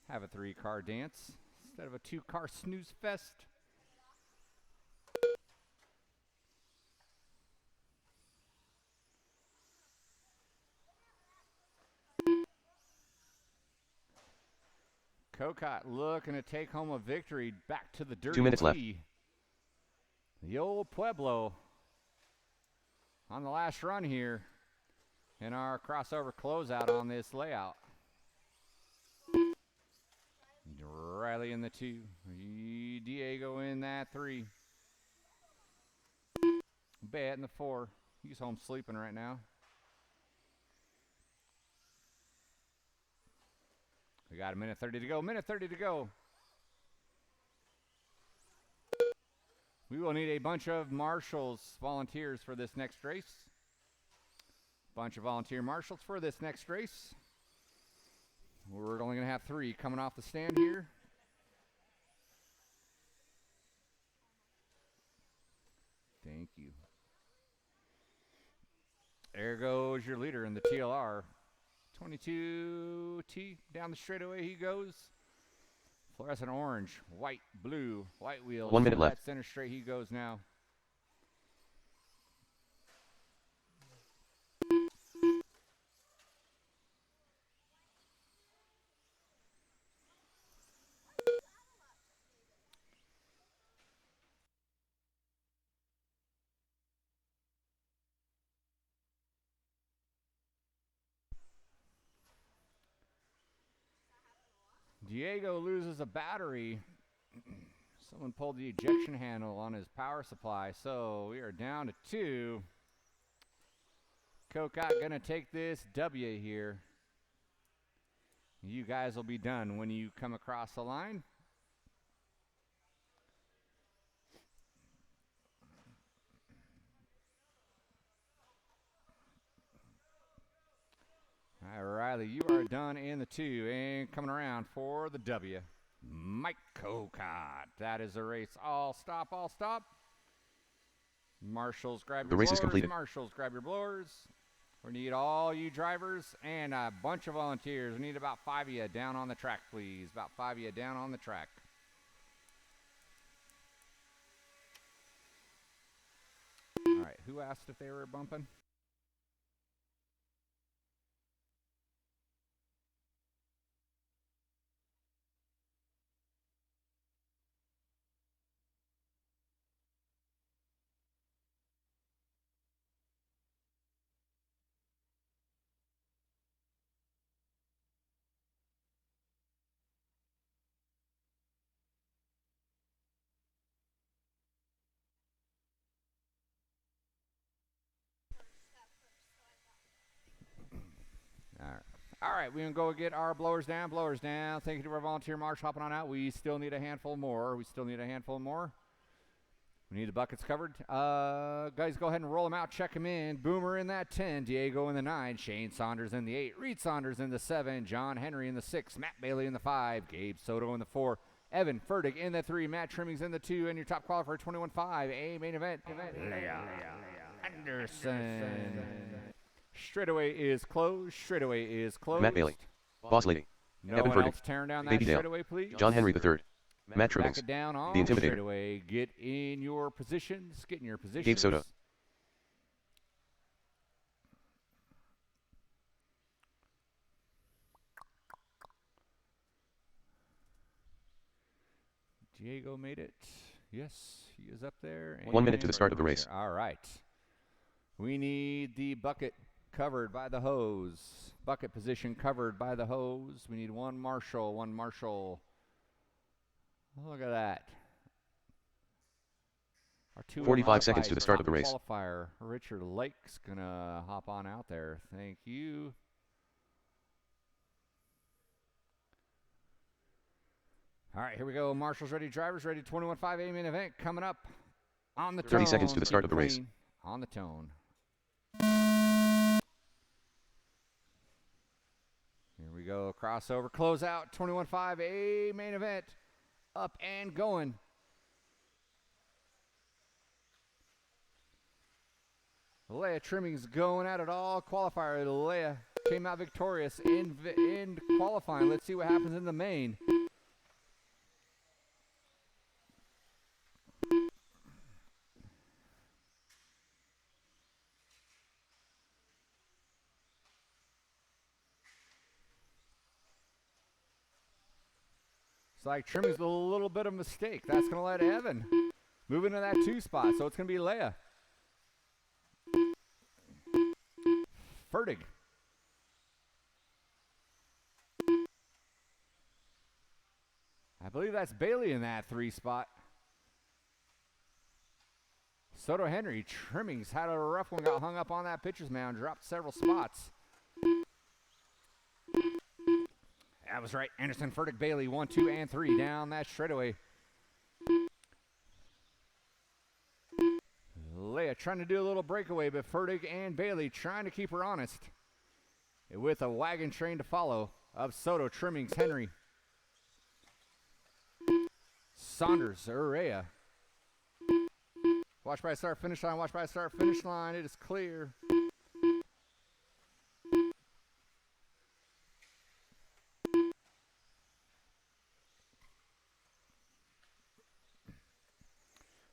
have a 3-car dance instead of a 2-car snooze fest. Cocott looking to take home a victory back to the dirty 2 minutes left. The old Pueblo on the last run here in our crossover closeout on this layout. Riley in the 2, Diego in that 3, Biet in the 4. He's home sleeping right now. We got a minute 30 to go. Minute 30 to go. We will need a bunch of marshals, volunteers for this next race. Bunch of volunteer marshals for this next race. We're only going to have 3 coming off the stand here. Thank you. There goes your leader in the TLR. 22T, down the straightaway he goes. Fluorescent orange, white, blue, white wheels. 1 minute left. That center straight he goes now. Diego loses a battery. Someone pulled the ejection handle on his power supply, so we are down to 2. Cocott gonna take this W here. You guys will be done when you come across the line. All right, Riley, you are done in the 2 and coming around for the W. Mike Cocott. That is a race. All stop, all stop. Marshals, grab your The race blowers. is completed. Marshals, grab your blowers. We need all you drivers and a bunch of volunteers. We need about 5 of you down on the track, please. About 5 of you down on the track. All right, who asked if they were bumping? All right, we're going to go get our blowers down, blowers down. Thank you to our volunteer marshal hopping on out. We still need a handful more. We need the buckets covered. Guys, go ahead and roll them out. Check them in. Boomer in that 10. Diego in the 9. Shane Saunders in the 8. Reed Saunders in the 7. John Henry in the 6. Matt Bailey in the 5. Gabe Soto in the 4. Evan Fertig in the 3. Matt Trimmings in the 2. And your top qualifier, 21.5. A main event. Leah Anderson. Straightaway is closed. Straightaway is closed. Matt Bailey. Boss Lady. No Evan one Fertig. else tearing down that Baby Dale. straightaway, please. John Henry III. Matt Back Trimmings. it down on The Intimidator. straightaway. Get in your positions. Get in your positions. Gabe Soto. Diego made it. Yes, he is up there. 1 minute to the and start of the race. All right. We need the bucket covered by the hose. Bucket position covered by the hose. We need one marshal. Look at that. Our 2 45 seconds to the start of the race. Qualifier. Richard Lake's going to hop on out there. Thank you. All right, here we go. Marshals ready, drivers ready. 21.5 A main event coming up on the 30 tone. seconds to the start Keep of the race. clean. On the tone. Here we go. Crossover, close out. 21.5 A main event. Up and going. Leah Trimmings going at it all. Qualifier. Leah came out victorious in qualifying. Let's see what happens in the main. It's like Trimmings with a little bit of mistake. That's going to let Evan move into that 2 spot. So it's going to be Leah. Fertig. I believe that's Bailey in that 3 spot. Soto Henry. Trimmings had a rough one, got hung up on that pitcher's mound, dropped several spots. That was right. Anderson, Fertig, Bailey, 1, 2, and 3 down that straightaway. Leah trying to do a little breakaway, but Fertig and Bailey trying to keep her honest. With a wagon train to follow of Soto, Trimmings, Henry. Saunders, Urea. Watch by start, finish line, watch by start, finish line. It is clear.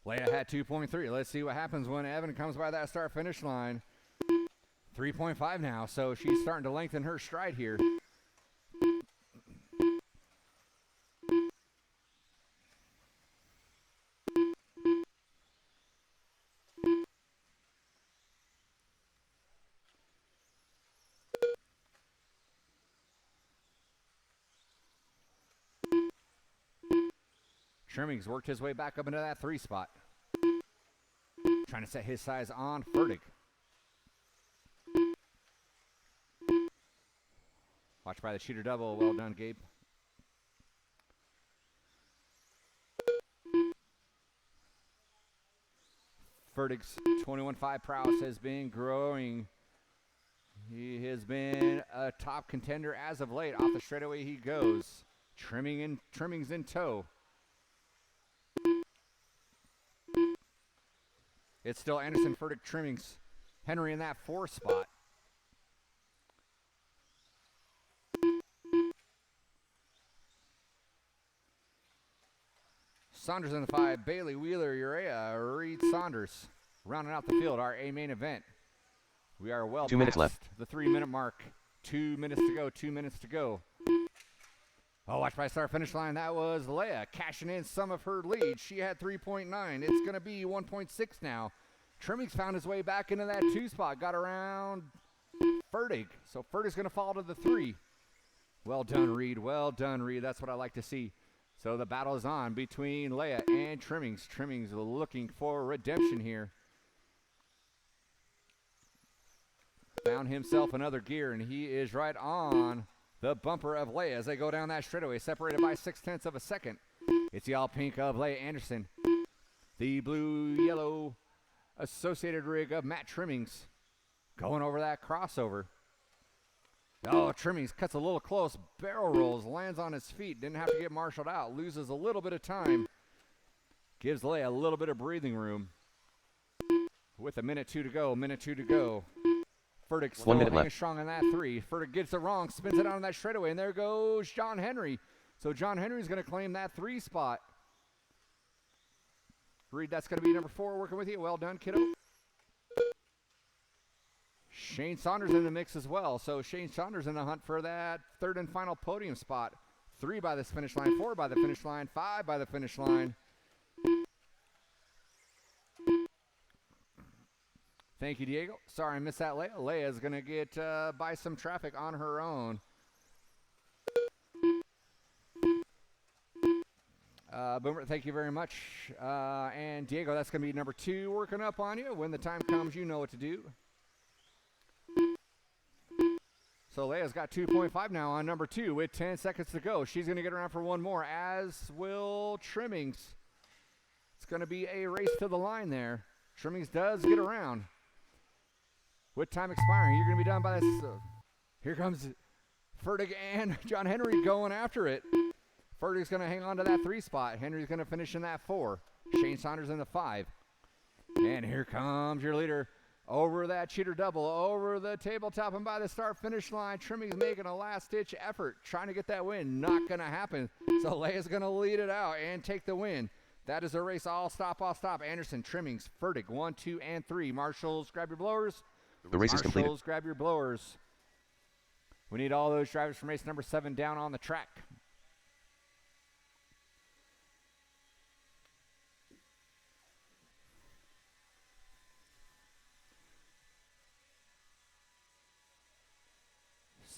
Leah had 2.3. Let's see what happens when Evan comes by that start finish line. 3.5 now, so she's starting to lengthen her stride here. Trimmings worked his way back up into that 3 spot. Trying to set his size on Fertig. Watch by the cheater double. Well done, Gabe. Fertig's 21.5 prowess has been growing. He has been a top contender as of late. Off the straightaway he goes. Trimmings in tow. It's still Anderson, Fertig, Trimmings. Henry in that 4 spot. Saunders in the 5, Bailey, Wheeler, Urea, Reed, Saunders. Rounding out the field, our A main event. We are well 2 minutes past left. the 3-minute mark. 2 minutes to go, 2 minutes to go. Oh, watch by start finish line. That was Leia cashing in some of her lead. She had 3.9. It's going to be 1.6 now. Trimmings found his way back into that 2 spot. Got around Fertig. So Fertig's going to fall to the 3. Well done, Reed. Well done, Reed. That's what I like to see. So the battle is on between Leia and Trimmings. Trimmings looking for redemption here. Found himself another gear, and he is right on the bumper of Leia as they go down that straightaway, separated by 0.6 of a second. It's the all pink of Leia Anderson. The blue-yellow associated rig of Matt Trimmings going over that crossover. Oh, Trimmings cuts a little close, barrel rolls, lands on his feet, didn't have to get marshaled out, loses a little bit of time, gives Leia a little bit of breathing room. With a minute 2 to go, Fertig still 1 minute hanging left. strong on that 3. Fertig gets it wrong, spins it on that straightaway, and there goes John Henry. So John Henry's going to claim that 3 spot. Reed, that's going to be number 4 working with you. Well done, kiddo. Shane Saunders in the mix as well. So Shane Saunders in the hunt for that 3rd and final podium spot. 3 by this finish line, 4 by the finish line, 5 by the finish line. Thank you, Diego. Sorry I missed that, Leia. Leia's going to get by some traffic on her own. Boomer, thank you very much. And Diego, that's going to be number 2 working up on you. When the time comes, you know what to do. So Leia's got 2.5 now on number 2 with 10 seconds to go. She's going to get around for one more, as will Trimmings. It's going to be a race to the line there. Trimmings does get around. With time expiring, you're going to be done by this. Here comes Fertig and John Henry going after it. Fertig's going to hang on to that 3 spot. Henry's going to finish in that 4. Shane Saunders in the 5. And here comes your leader over that cheater double, over the tabletop and by the start finish line. Trimmings making a last-ditch effort, trying to get that win. Not going to happen. So Leia's going to lead it out and take the win. That is a race. All stop. Anderson, Trimmings, Fertig, 1, 2, and 3. Marshals, grab your blowers. The race is completed. Marshals, grab your blowers. We need all those drivers from race number 7 down on the track.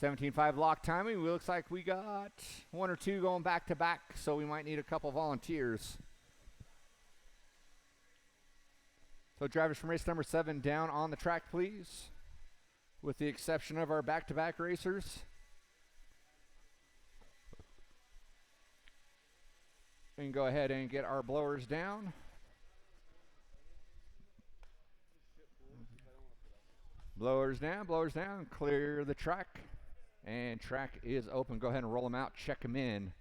$17.5 lock timing. Looks like we got 1 or 2 going back to back, so we might need a couple volunteers. So drivers from race number 7 down on the track, please. With the exception of our back-to-back racers. We can go ahead and get our blowers down. Blowers down, clear the track. And track is open. Go ahead and roll them out, check them in.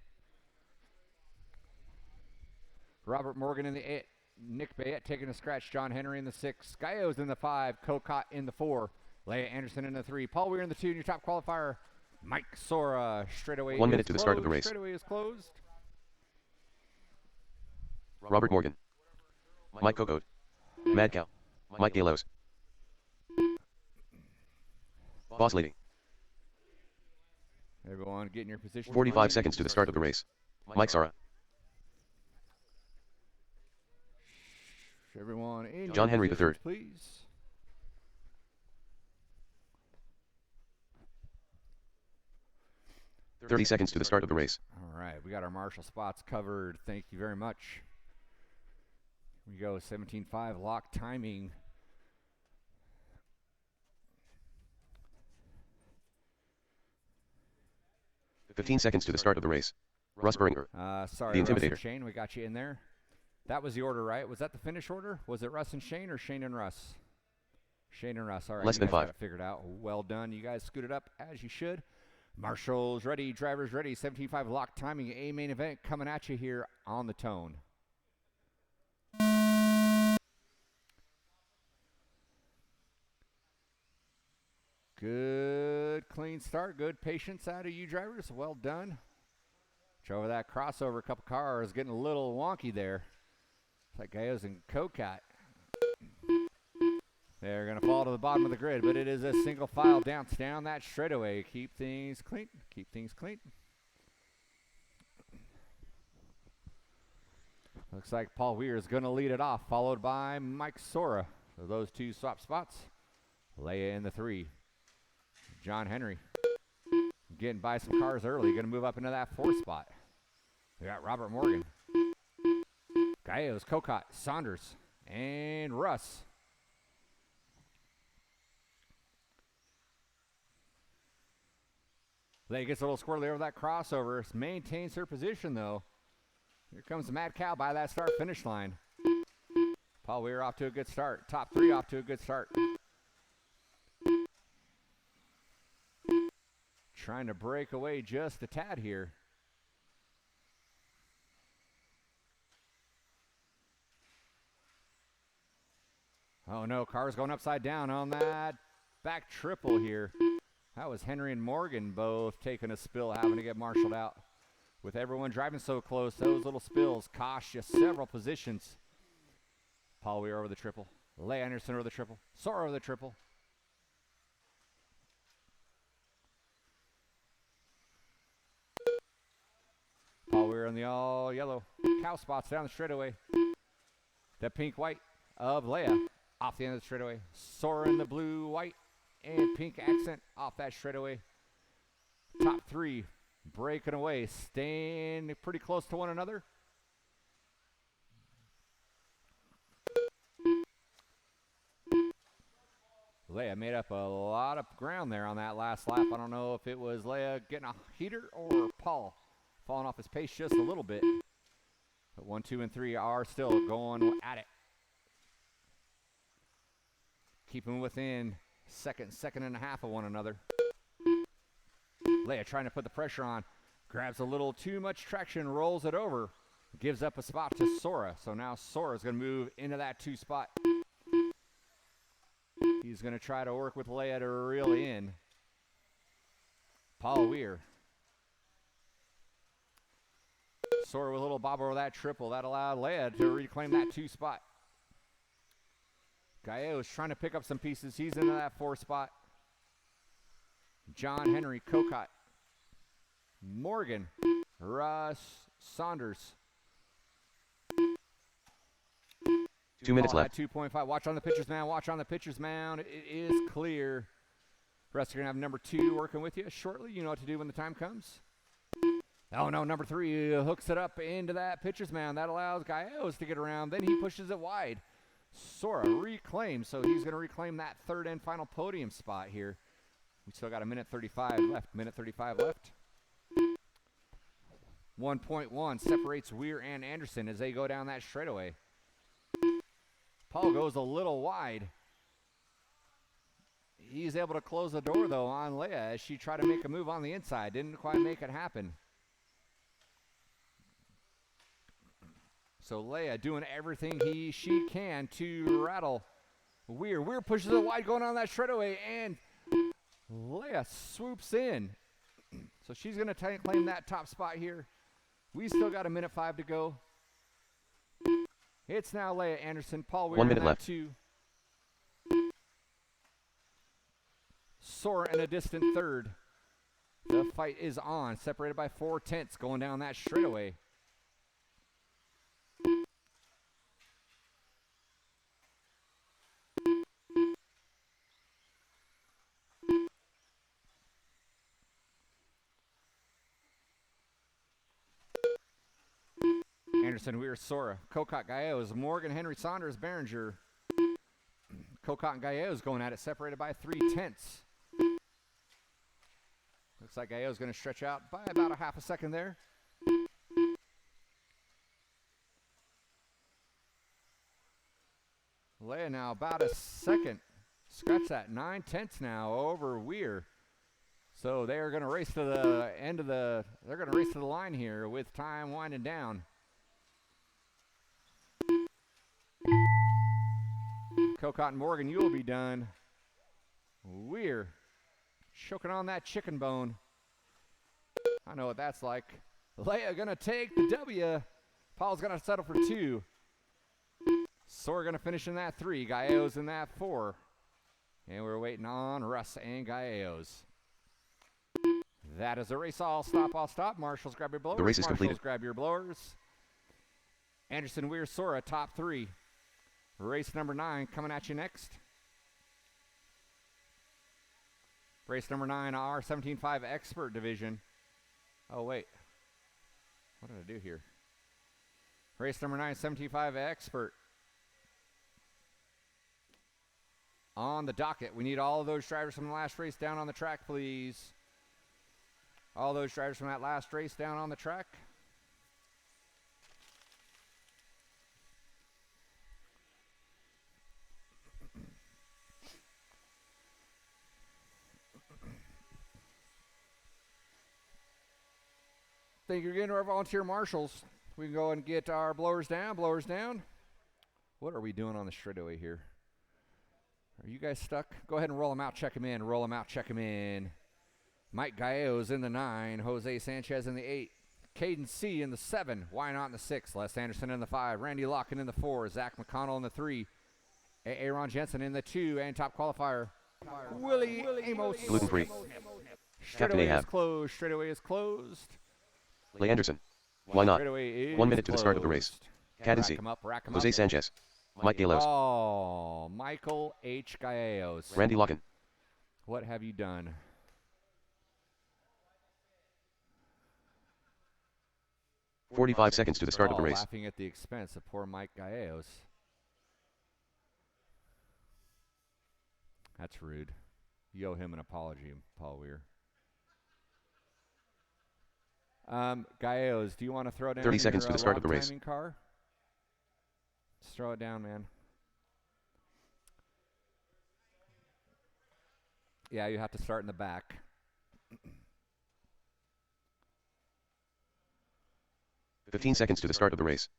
Robert Morgan in the 8. Nick Bayette taking a scratch. John Henry in the 6. Skyo's in the 5. Cocott in the 4. Leia Anderson in the 3. Paul Weir in the 2. And your top qualifier, Mike Sora. Straightaway 1 minute is to the start of the closed. race. Straightaway is closed. Robert Morgan. Mike Cocotte. Mad Cow. Mike Galos. Boss Lady. Everyone get in your position. 45 seconds to the start of the race. Mike Sara. Everyone in John your Henry positions, III. please. .30 seconds to the start of the race. All right, we got our marshal spots covered. Thank you very much. Here we go, 17.5 lock timing. 15 seconds to the start of the race. Russ Beringer. Sorry, The Russ and Intimidator. Shane, we got you in there. That was the order, right? Was that the finish order? Was it Russ and Shane or Shane and Russ? Shane and Russ. All right, Less you than guys got 5. it figured out. Well done. You guys scooted up as you should. Marshall's ready, drivers ready. 17.5 lock timing. A main event coming at you here on the tone. Good, clean start. Good patience out of you drivers. Well done. Drove that crossover. A couple cars getting a little wonky there. It's like Gallegos and Cocat. They're going to fall to the bottom of the grid, but it is a single file dance down that straightaway. Keep things clean. Keep things clean. Looks like Paul Weir is going to lead it off, followed by Mike Sora. So those two swap spots. Leia in the 3. John Henry getting by some cars early. Going to move up into that 4 spot. We got Robert Morgan. Gallegos, Cocat, Saunders, and Russ. Leia gets a little squirrely over that crossover. Maintains her position, though. Here comes the Mad Cow by that start finish line. Paul Weir off to a good start. Top 3 off to a good start. Trying to break away just a tad here. Oh no, car's going upside down on that back triple here. That was Henry and Morgan both taking a spill, having to get marshaled out. With everyone driving so close, those little spills cost you several positions. Paul Weir over the triple. Leigh Anderson over the triple. Sora over the triple. Paul Weir in the all yellow cow spots down the straightaway. The pink white of Leia off the end of the straightaway. Sora in the blue, white, and pink accent off that straightaway. Top 3 breaking away, staying pretty close to one another. Leia made up a lot of ground there on that last lap. I don't know if it was Leia getting a heater or Paul falling off his pace just a little bit. But 1, 2, and 3 are still going at it. Keeping within second and a half of one another. Leia trying to put the pressure on. Grabs a little too much traction, rolls it over. Gives up a spot to Sora. So now Sora's going to move into that 2 spot. He's going to try to work with Leia to reel in. Paul Weir. Sora with a little bob over that triple. That allowed Leia to reclaim that 2 spot. Gallegos trying to pick up some pieces. He's into that 4 spot. John Henry, Cocat, Morgan, Russ, Saunders. 2 minutes Paul left. at 2.5. Watch on the pitcher's mound. Watch on the pitcher's mound. It is clear. Russ, you're going to have number 2 working with you shortly. You know what to do when the time comes. Oh, no, number 3 hooks it up into that pitcher's mound. That allows Gallegos to get around. Then he pushes it wide. Sora reclaims, so he's going to reclaim that 3rd and final podium spot here. We still got a minute 35 left. Minute 35 left. 1.1 separates Weir and Anderson as they go down that straightaway. Paul goes a little wide. He's able to close the door, though, on Leia as she tried to make a move on the inside. Didn't quite make it happen. So Leia doing everything she can to rattle Weir. Weir pushes it wide going on that straightaway, and Leia swoops in. So she's going to claim that top spot here. We still got a minute 5 to go. It's now Leia Anderson. Paul Weir 1 minute in left. that 2. Sora in a distant 3rd. The fight is on, separated by 4/10 going down that straightaway. Anderson, Weir, Sora, Cocat, Gallegos, Morgan, Henry, Saunders, Behringer. Cocat and Gallegos going at it, separated by 3/10. Looks like Galleo's going to stretch out by about a half a second there. Leia now about a second. Scratch that, 9/10 now over Weir. So they are going to race to the end of the, they're going to race to the line here with time winding down. Cocott and Morgan, you will be done. Weir choking on that chicken bone. I know what that's like. Leia going to take the W. Paul's going to settle for 2. So we're going to finish in that 3. Galleo's in that 4. And we're waiting on Russ and Galleo's. That is a race. All stop. Marshals, grab your blowers. The race is Marshals, completed. grab your blowers. Anderson, Weir, Sora, top 3. Race number 9 coming at you next. Race number 9, our 17.5 Expert Division. Oh, wait. What did I do here? Race number 9, 17.5 Expert. On the docket, we need all of those drivers from the last race down on the track, please. All those drivers from that last race down on the track. Thank you again to our volunteer marshals. We can go and get our blowers down, What are we doing on the straightaway here? Are you guys stuck? Go ahead and roll them out, check them in. Mike Galleo's in the 9, Jose Sanchez in the 8, Caden C in the 7, Why Not in the 6, Les Anderson in the 5, Randy Locken in the 4, Zach McConnell in the 3, Aaron Jensen in the 2, and top qualifier, Willie Amos. Gluten-free. Captain Ahab. Straightaway is closed. Leigh Anderson. Why not? Straightaway is 1 minute to the start of the race. closed. Caden C. Rack 'em Jose up. Sanchez. Mike Galleos. Oh, Michael H. Galleos. Randy Locken. What have you done? 45 seconds to the start of the race. Laughing at the expense of poor Mike Galleos. That's rude. You owe him an apology, Paul Weir. Galleos, do you want to throw down 30 seconds your, to the start of the log race. timing car? Just throw it down, man. Yeah, you have to start in the back. $15 seconds to the start of the race.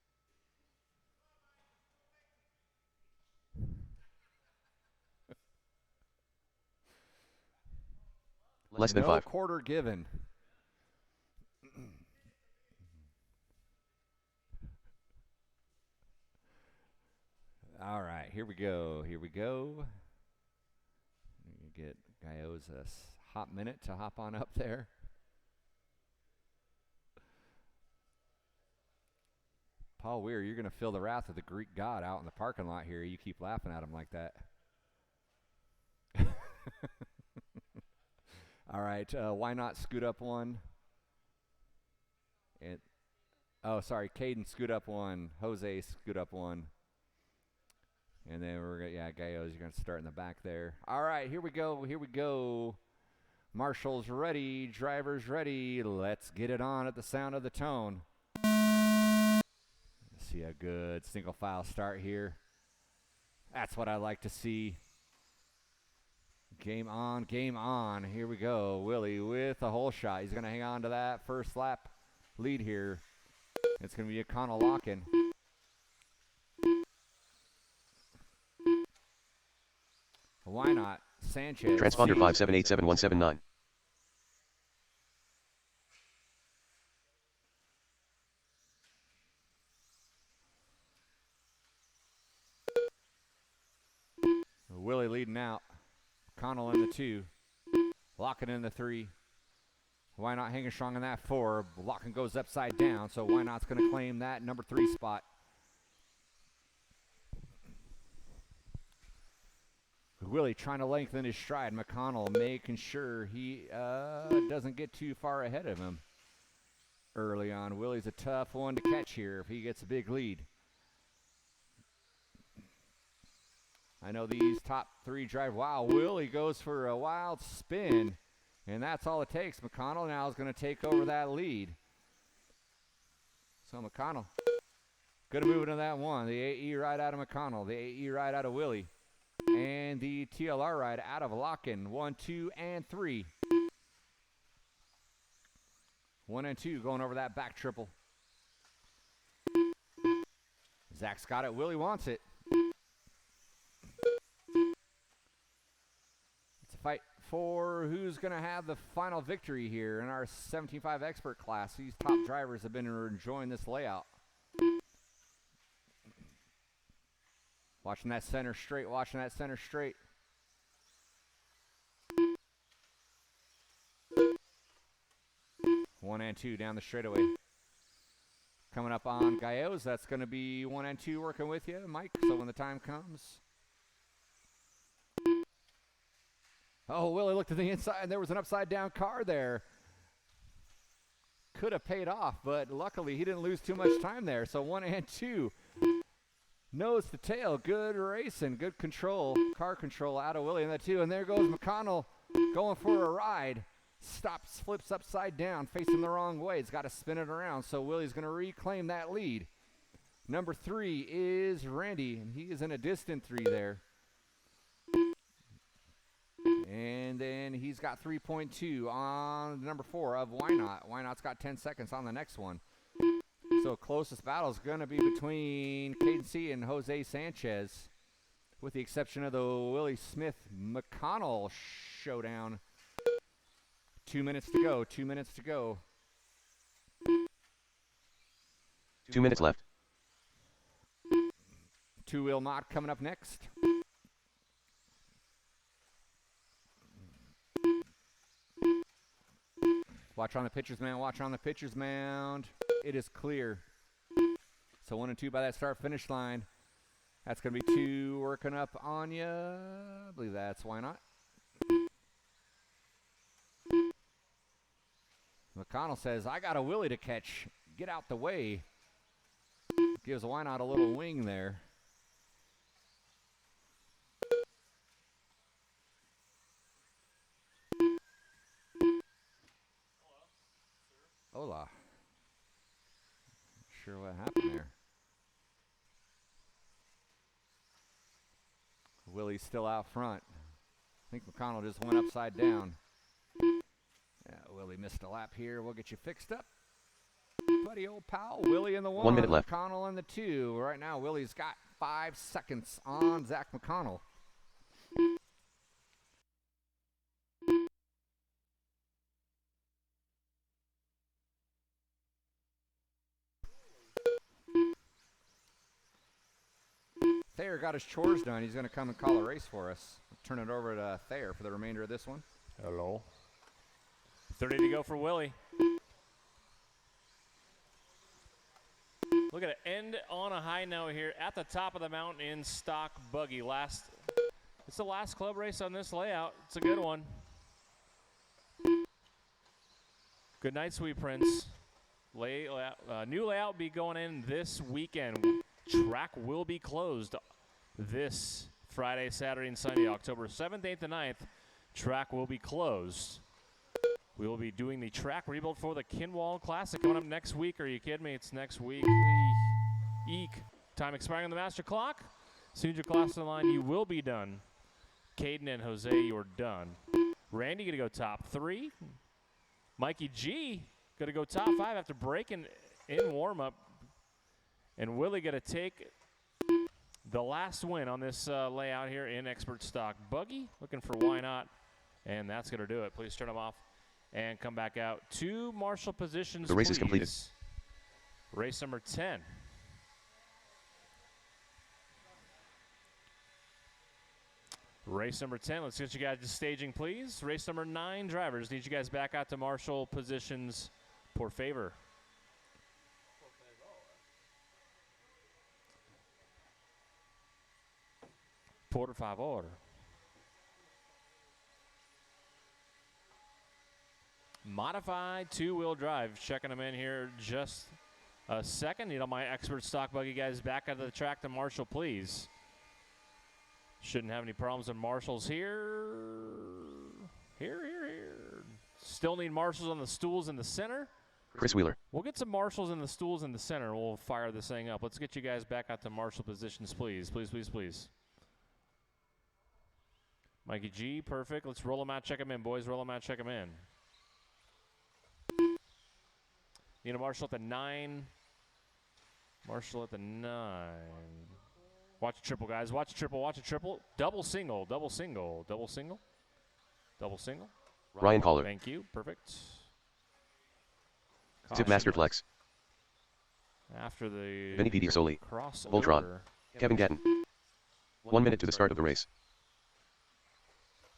Less than no 5. quarter given. All right, here we go. Get Galleos a hot minute to hop on up there. Paul Weir, you're going to feel the wrath of the Greek god out in the parking lot here. You keep laughing at him like that. All right, why not scoot up 1? Caden scoot up 1. Jose scoot up 1. And then we're going to, Galleos, you're going to start in the back there. All right, here we go. Marshals ready, drivers ready. Let's get it on at the sound of the tone. See a good single file start here. That's what I like to see. Game on. Here we go. Willie with a hole shot. He's going to hang on to that first lap lead here. It's going to be a Connell Locken. Why not? Sanchez. Transponder 5787179. Willie leading out. Connell in the 2. Locken in the 3. Why not hanging strong in that 4? Locken goes upside down, so why not's going to claim that number 3 spot. Willie trying to lengthen his stride. McConnell making sure he doesn't get too far ahead of him early on. Willie's a tough one to catch here if he gets a big lead. I know these top 3 drive. Wow, Willie goes for a wild spin And that's all it takes. McConnell now is going to take over that lead. So McConnell going to move into that one. The AE ride out of McConnell. The AE ride out of Willie. And the TLR ride out of Locken. 1, 2, and 3. 1 and 2 going over that back triple. Zach's got it. Willie wants it. It's a fight for who's going to have the final victory here in our 17.5 expert class. These top drivers have been enjoying this layout. Watching that center straight, watching that center straight. One and 2 down the straightaway. Coming up on Gallos, that's going to be 1 and 2 working with you, Mike, so when the time comes. Oh, Willie looked to the inside, and there was an upside-down car there. Could have paid off, but luckily he didn't lose too much time there. So 1 and 2. Nose to tail, good racing, good control, car control out of Willie in that 2. And there goes McConnell going for a ride. Stops, flips upside down, facing the wrong way. He's got to spin it around, so Willie's going to reclaim that lead. Number 3 is Randy, and he is in a distant 3 there. And then he's got 3.2 on number 4 of Why Not. Why Not's got 10 seconds on the next one. So closest battle is going to be between Caden C and Jose Sanchez, with the exception of the Willie Smith-McConnell showdown. 2 minutes to go. 2 minutes to go. 2 minutes left. Two-wheel mod coming up next. Watch on the pitcher's mound. Watch on the pitcher's mound. It is clear. So 1 and 2 by that start-finish line. That's going to be 2 working up on you. I believe that's Why Not. McConnell says, I got a Willie to catch. Get out the way. Gives Why Not a little wing there. Hola. Not sure what happened there. Willie's still out front. I think McConnell just went upside down. Yeah, Willie missed a lap here. We'll get you fixed up. Buddy, old pal. Willie in the 1. 1 minute left. McConnell in the 2. Right now, Willie's got 5 seconds on Zach McConnell. Thayer got his chores done. He's going to come and call a race for us. Turn it over to Thayer for the remainder of this one. Hello. 30 to go for Willie. Look at it. End on a high note here at the top of the mountain in stock buggy. It's the last club race on this layout. It's a good one. Good night, Sweet Prince. New layout be going in this weekend. Track will be closed this Friday, Saturday, and Sunday, October 7th, 8th, and 9th. Track will be closed. We will be doing the track rebuild for the Kinwall Classic coming up next week. Are you kidding me? It's next week. Eek. Time expiring on the master clock. As soon as your class is in line, you will be done. Caden and Jose, you're done. Randy going to go top 3. Mikey G going to go top 5 after breaking in warm-up. And Willie going to take the last win on this layout here in Expert Stock Buggy. Looking for Why Not. And that's going to do it. Please turn them off and come back out to marshal positions. The race is completed. Race number 10. Race number 10. Let's get you guys to staging, please. Race number 9 drivers. Need you guys back out to marshal positions, por favor. Por favor. Modified two-wheel drive. Checking them in here just a second. Need all my Expert Stock Buggy guys back out of the track to marshal, please. Shouldn't have any problems with marshals here. Here. Still need marshals on the stools in the center. Chris Wheeler. We'll get some marshals in the stools in the center. We'll fire this thing up. Let's get you guys back out to marshal positions, please. Please, please, please. Mikey G, perfect. Let's roll them out, check them in, boys. Roll them out, check them in. Need a marshal at the 9. Marshal at the 9. Watch a triple, guys. Watch a triple, watch a triple. Double single, double single, double single. Double single. Ryan Caller. Thank you. Perfect. Tip Master Flex. After the Vinny Pediasoli. crossover. Voltron. Kevin Gatton. 1 minute to the start of the race.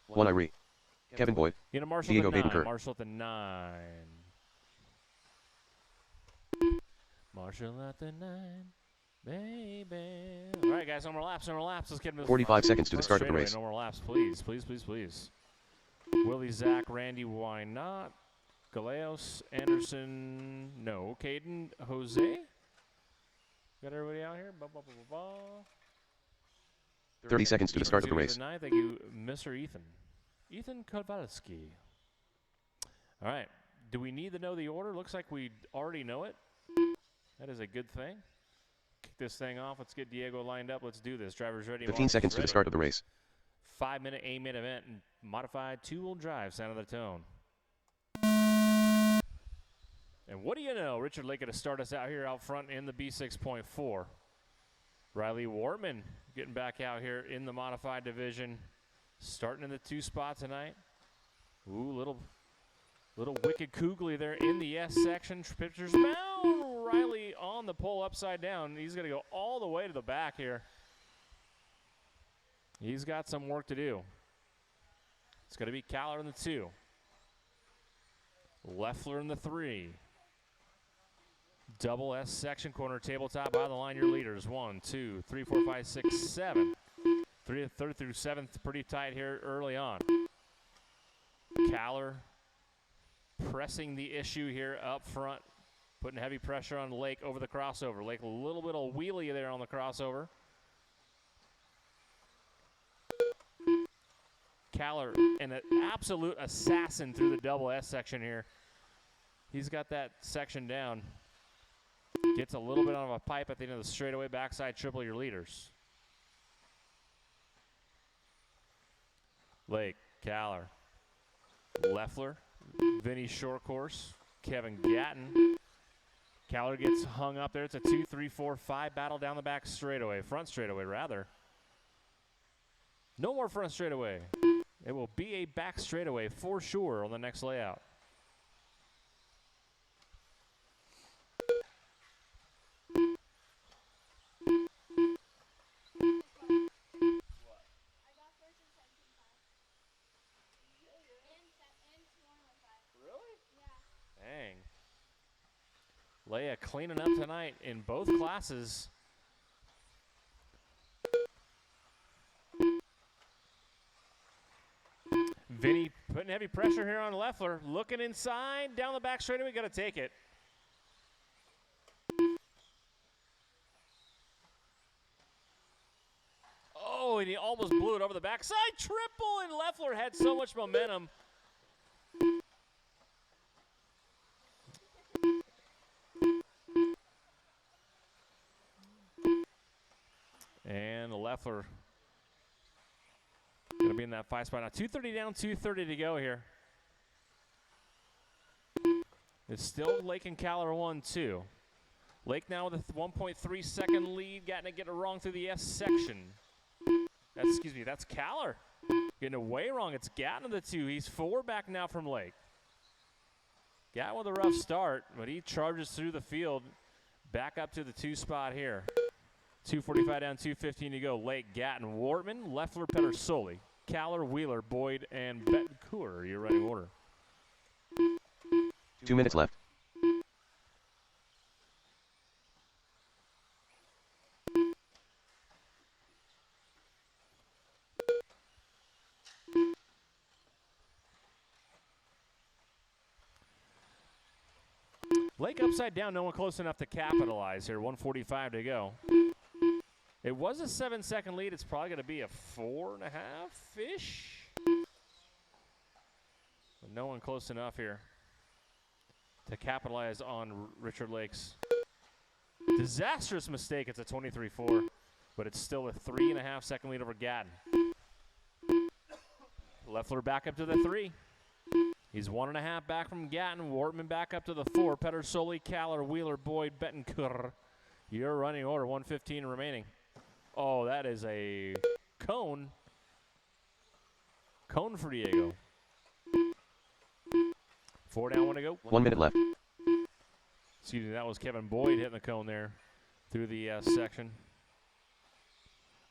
1 Irie. Kevin Boyd. You know, Marshall Diego at the 9. Badenker. Marshall at the 9. Marshall at the 9. Baby. All right, guys. No more laps. No more laps. Let's get into 45 seconds to the start of the straightaway. race. No more laps, please. Please, please, please. Willie, Zach, Randy, why not? Galeos, Anderson, no. Caden, Jose. Got everybody out here? 30 seconds to the start of the race. Thank you, Mr. Ethan. Ethan Kowalski. All right. Do we need to know the order? Looks like we already know it. That is a good thing. Kick this thing off. Let's get Diego lined up. Let's do this. Drivers ready. 15 seconds to the start of the race. 5-minute A-mid event and modified two-wheel drive. Sound of the tone. And what do you know? Richard Lake to start us out here out front in the B6.4. Riley Wartman getting back out here in the modified division. Starting in the 2 spot tonight. Ooh, little wicked Kugli there in the S section. Pictures now. Riley on the pole upside down. He's going to go all the way to the back here. He's got some work to do. It's going to be Caller in the 2. Leffler in the 3. Double S section corner tabletop by the line. Your leaders 1, 2, 3, 4, 5, 6, 7. 3rd through 7th pretty tight here early on. Caller pressing the issue here up front, putting heavy pressure on Lake over the crossover. Lake a little bit of wheelie there on the crossover. Caller, an absolute assassin through the double S section here. He's got that section down. Gets a little bit of a pipe at the end of the straightaway. Backside triple, your leaders. Lake, Caller, Leffler, Vinny short course, Kevin Gatton. Caller gets hung up there. It's a 2, 3, 4, 5 battle down the back straightaway. Front straightaway, rather. No more front straightaway. It will be a back straightaway for sure on the next layout. Dang. Leia cleaning up tonight in both classes. Vinny putting heavy pressure here on Leffler. Looking inside, down the back straightaway, got to take it. Oh, and he almost blew it over the backside. Triple, and Leffler had so much momentum. And Leffler going to be in that 5 spot now. 2:30 down, 2:30 to go here. It's still Lake and Caller 1-2. Lake now with a 1.3 second lead. Gatton to get it wrong through the S section. That's Caller. Getting it way wrong. It's Gatton to the 2. He's 4 back now from Lake. Gatton with a rough start, but he charges through the field. Back up to the 2 spot here. 2:45 down, 2:15 to go. Lake, Gatton, Wortman, Leffler, Pedersoli, Caller, Wheeler, Boyd, and Bettencourt. Your running order. 2 minutes left. Lake upside down, no one close enough to capitalize here. 1:45 to go. It was a 7-second lead. It's probably going to be a 4.5-ish. No one close enough here to capitalize on Richard Lake's disastrous mistake. It's a 23-4, but it's still a 3.5 second lead over Gatton. Leffler back up to the 3. He's 1.5 back from Gatton. Wortman back up to the 4. Pedersoli, Caller, Wheeler, Boyd, Bettencourt. Your running order, 1:15 remaining. Oh, that is a cone. Cone for Diego. 4 down, 1 to go. 1 minute left. Excuse me, that was Kevin Boyd hitting the cone there through the section.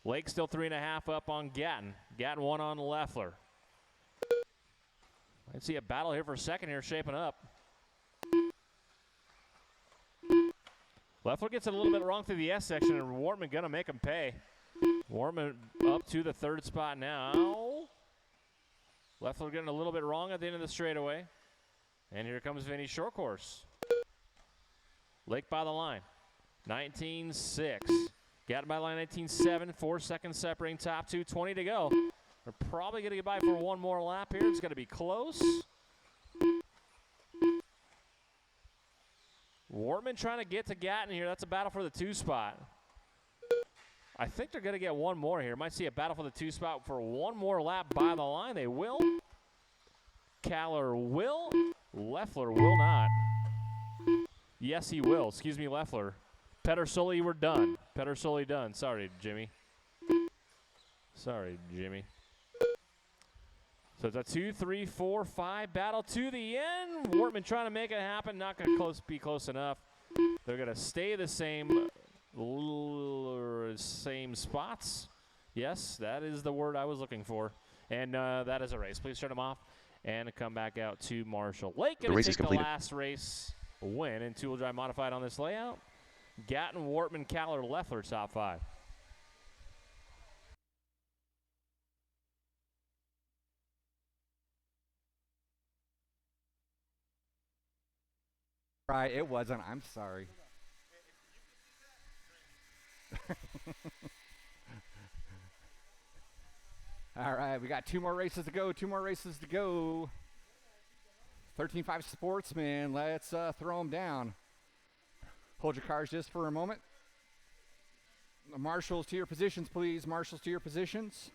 Lake still 3.5 up on Gatton. Gatton 1 on Leffler. I'd see a battle here for a second here shaping up. Leffler gets it a little bit wrong through the S section, and Wortman going to make him pay. Wortman up to the 3rd spot now. Leffler getting a little bit wrong at the end of the straightaway. And here comes Vinny short course. Lake by the line. 19.6. Gatton by the line 19.7. 4 seconds separating top 2. 20 to go. We're probably going to get by for one more lap here. It's going to be close. Wortman trying to get to Gatton here. That's a battle for the 2 spot. I think they're going to get one more here. Might see a battle for the 2 spot for one more lap by the line. They will. Caller will. Leffler will not. Yes, he will. Excuse me, Leffler. Pedersoli, we're done. Pedersoli done. Sorry, Jimmy. Sorry, Jimmy. So it's a 2, 3, 4, 5 battle to the end. Wortman trying to make it happen. Not going to be close enough. They're going to stay the same spots. Yes, that is the word I was looking for. And that is a race. Please turn them off and come back out to Marshall. Lake going to take the last race win in two-wheel drive modified on this layout. Gatton, Wortman, Caller, Leffler, top 5. Right, it wasn't. I'm sorry. All right, we got 2 more races to go. 2 more races to go. 13.5 Sportsman. Let's throw them down. Hold your cars just for a moment. Marshals to your positions, please. Marshals to your positions.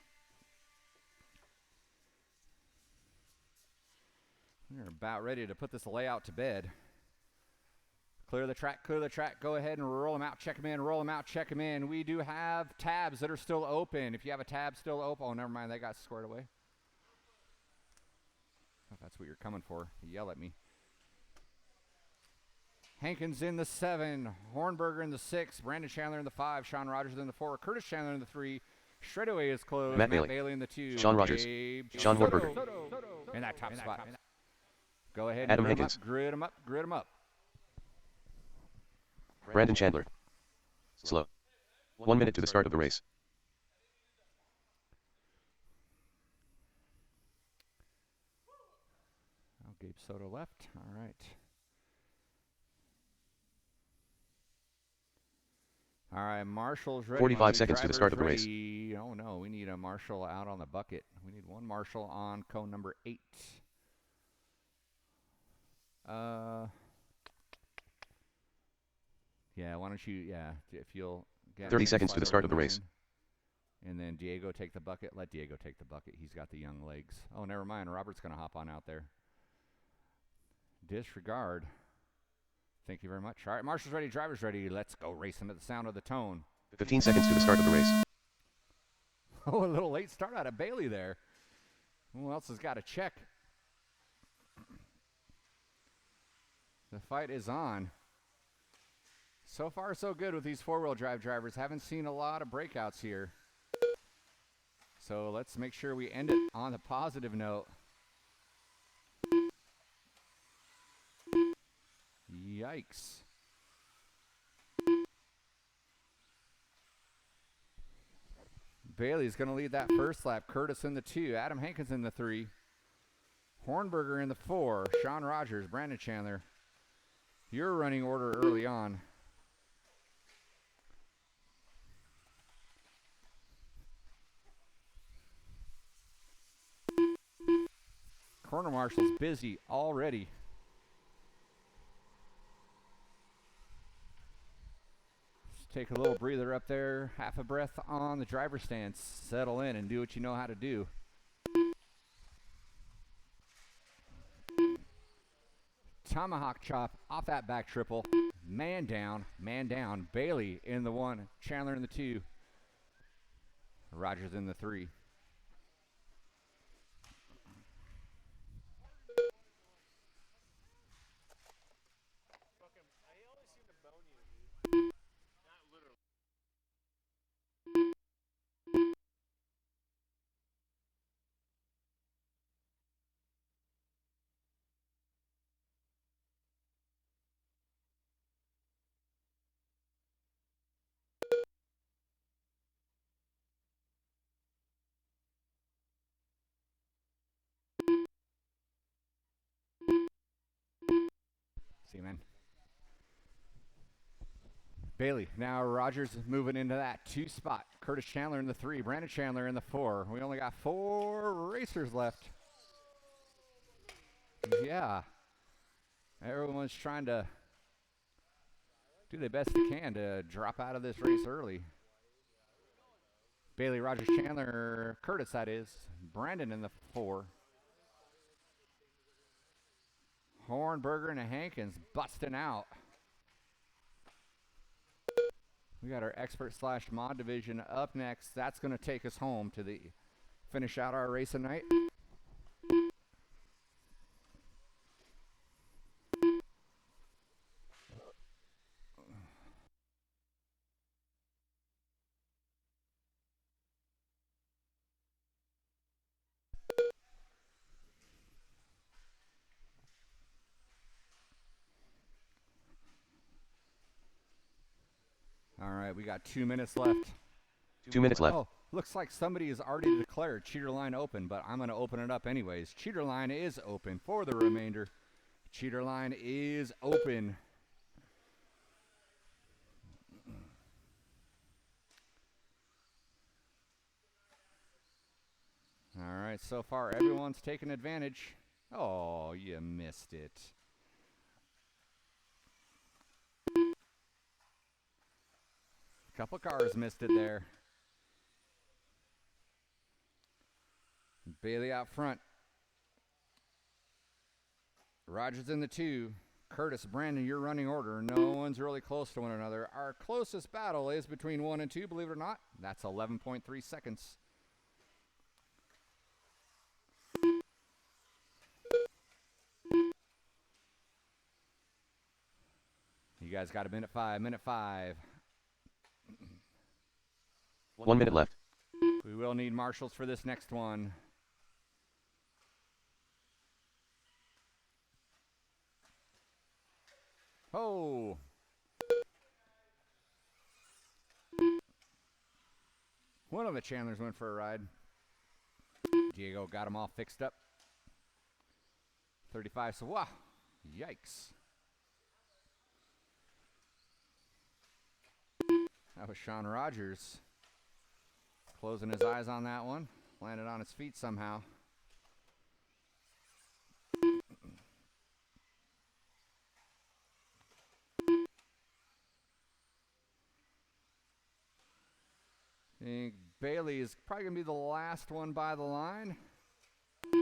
We're about ready to put this layout to bed. Clear the track, clear the track. Go ahead and roll them out, check them in, roll them out, check them in. We do have tabs that are still open. If you have a tab still open, oh, never mind, they got squared away. If that's what you're coming for, yell at me. Hankins in the 7, Hornberger in the 6, Brandon Chandler in the 5, Sean Rogers in the 4, Curtis Chandler in the 3. Straightaway is closed. Matt Bailey in the 2. Sean Rogers. Sean Hornberger. In that top spot. Go ahead Adam and Hankins. grid them up, grid them up. Brandon Chandler. Slow. 1 minute to the start of the race. Oh, Gabe Soto left. All right. All right, Marshall's ready. 45 seconds to the start of the race. Oh, no, we need a Marshall out on the bucket. We need one Marshall on cone number 8. Yeah, why don't you, if you'll get 30 seconds to the start of the race. And then Diego take the bucket. Let Diego take the bucket. He's got the young legs. Oh, never mind. Robert's going to hop on out there. Disregard. Thank you very much. All right, Marshall's ready. Driver's ready. Let's go racing to the sound of the tone. 15 seconds to the start of the race. Oh, a little late start out of Bailey there. Who else has got a check? The fight is on. So far, so good with these four-wheel drive drivers. Haven't seen a lot of breakouts here. So let's make sure we end it on a positive note. Yikes. Bailey's going to lead that first lap. Curtis in the 2. Adam Hankins in the 3. Hornberger in the 4. Sean Rogers, Brandon Chandler. Your running order early on. Corner marshal's busy already. Just take a little breather up there, half a breath on the driver's stance. Settle in and do what you know how to do. Tomahawk chop off that back triple. Man down, man down. Bailey in the 1, Chandler in the 2. Rogers in the 3. See, man. Bailey, now Rogers is moving into that 2 spot. Curtis Chandler in the 3, Brandon Chandler in the 4. We only got 4 racers left. Yeah. Everyone's trying to do the best they can to drop out of this race early. Bailey, Rogers, Chandler, Curtis, that is. Brandon in the 4. Hornberger and Hankins busting out. We got our expert / mod division up next. That's going to take us home to the finish out our race tonight. All right, we got 2 minutes left. 2 minutes left. Oh, looks like somebody has already declared cheater line open, but I'm going to open it up anyways. Cheater line is open for the remainder. Cheater line is open. All right, so far everyone's taking advantage. Oh, you missed it. Couple cars missed it there. Bailey out front. Rogers in the 2. Curtis, Brandon, your running order. No one's really close to one another. Our closest battle is between 1 and 2, believe it or not. That's 11.3 seconds. You guys got a minute 5, minute 5. 1 minute left. We will need marshals for this next one. Oh. One of the Chandlers went for a ride. Diego got them all fixed up. 35, so wow. Yikes. That was Sean Rogers. Closing his eyes on that one. Landed on his feet somehow. I think Bailey is probably going to be the last one by the line. So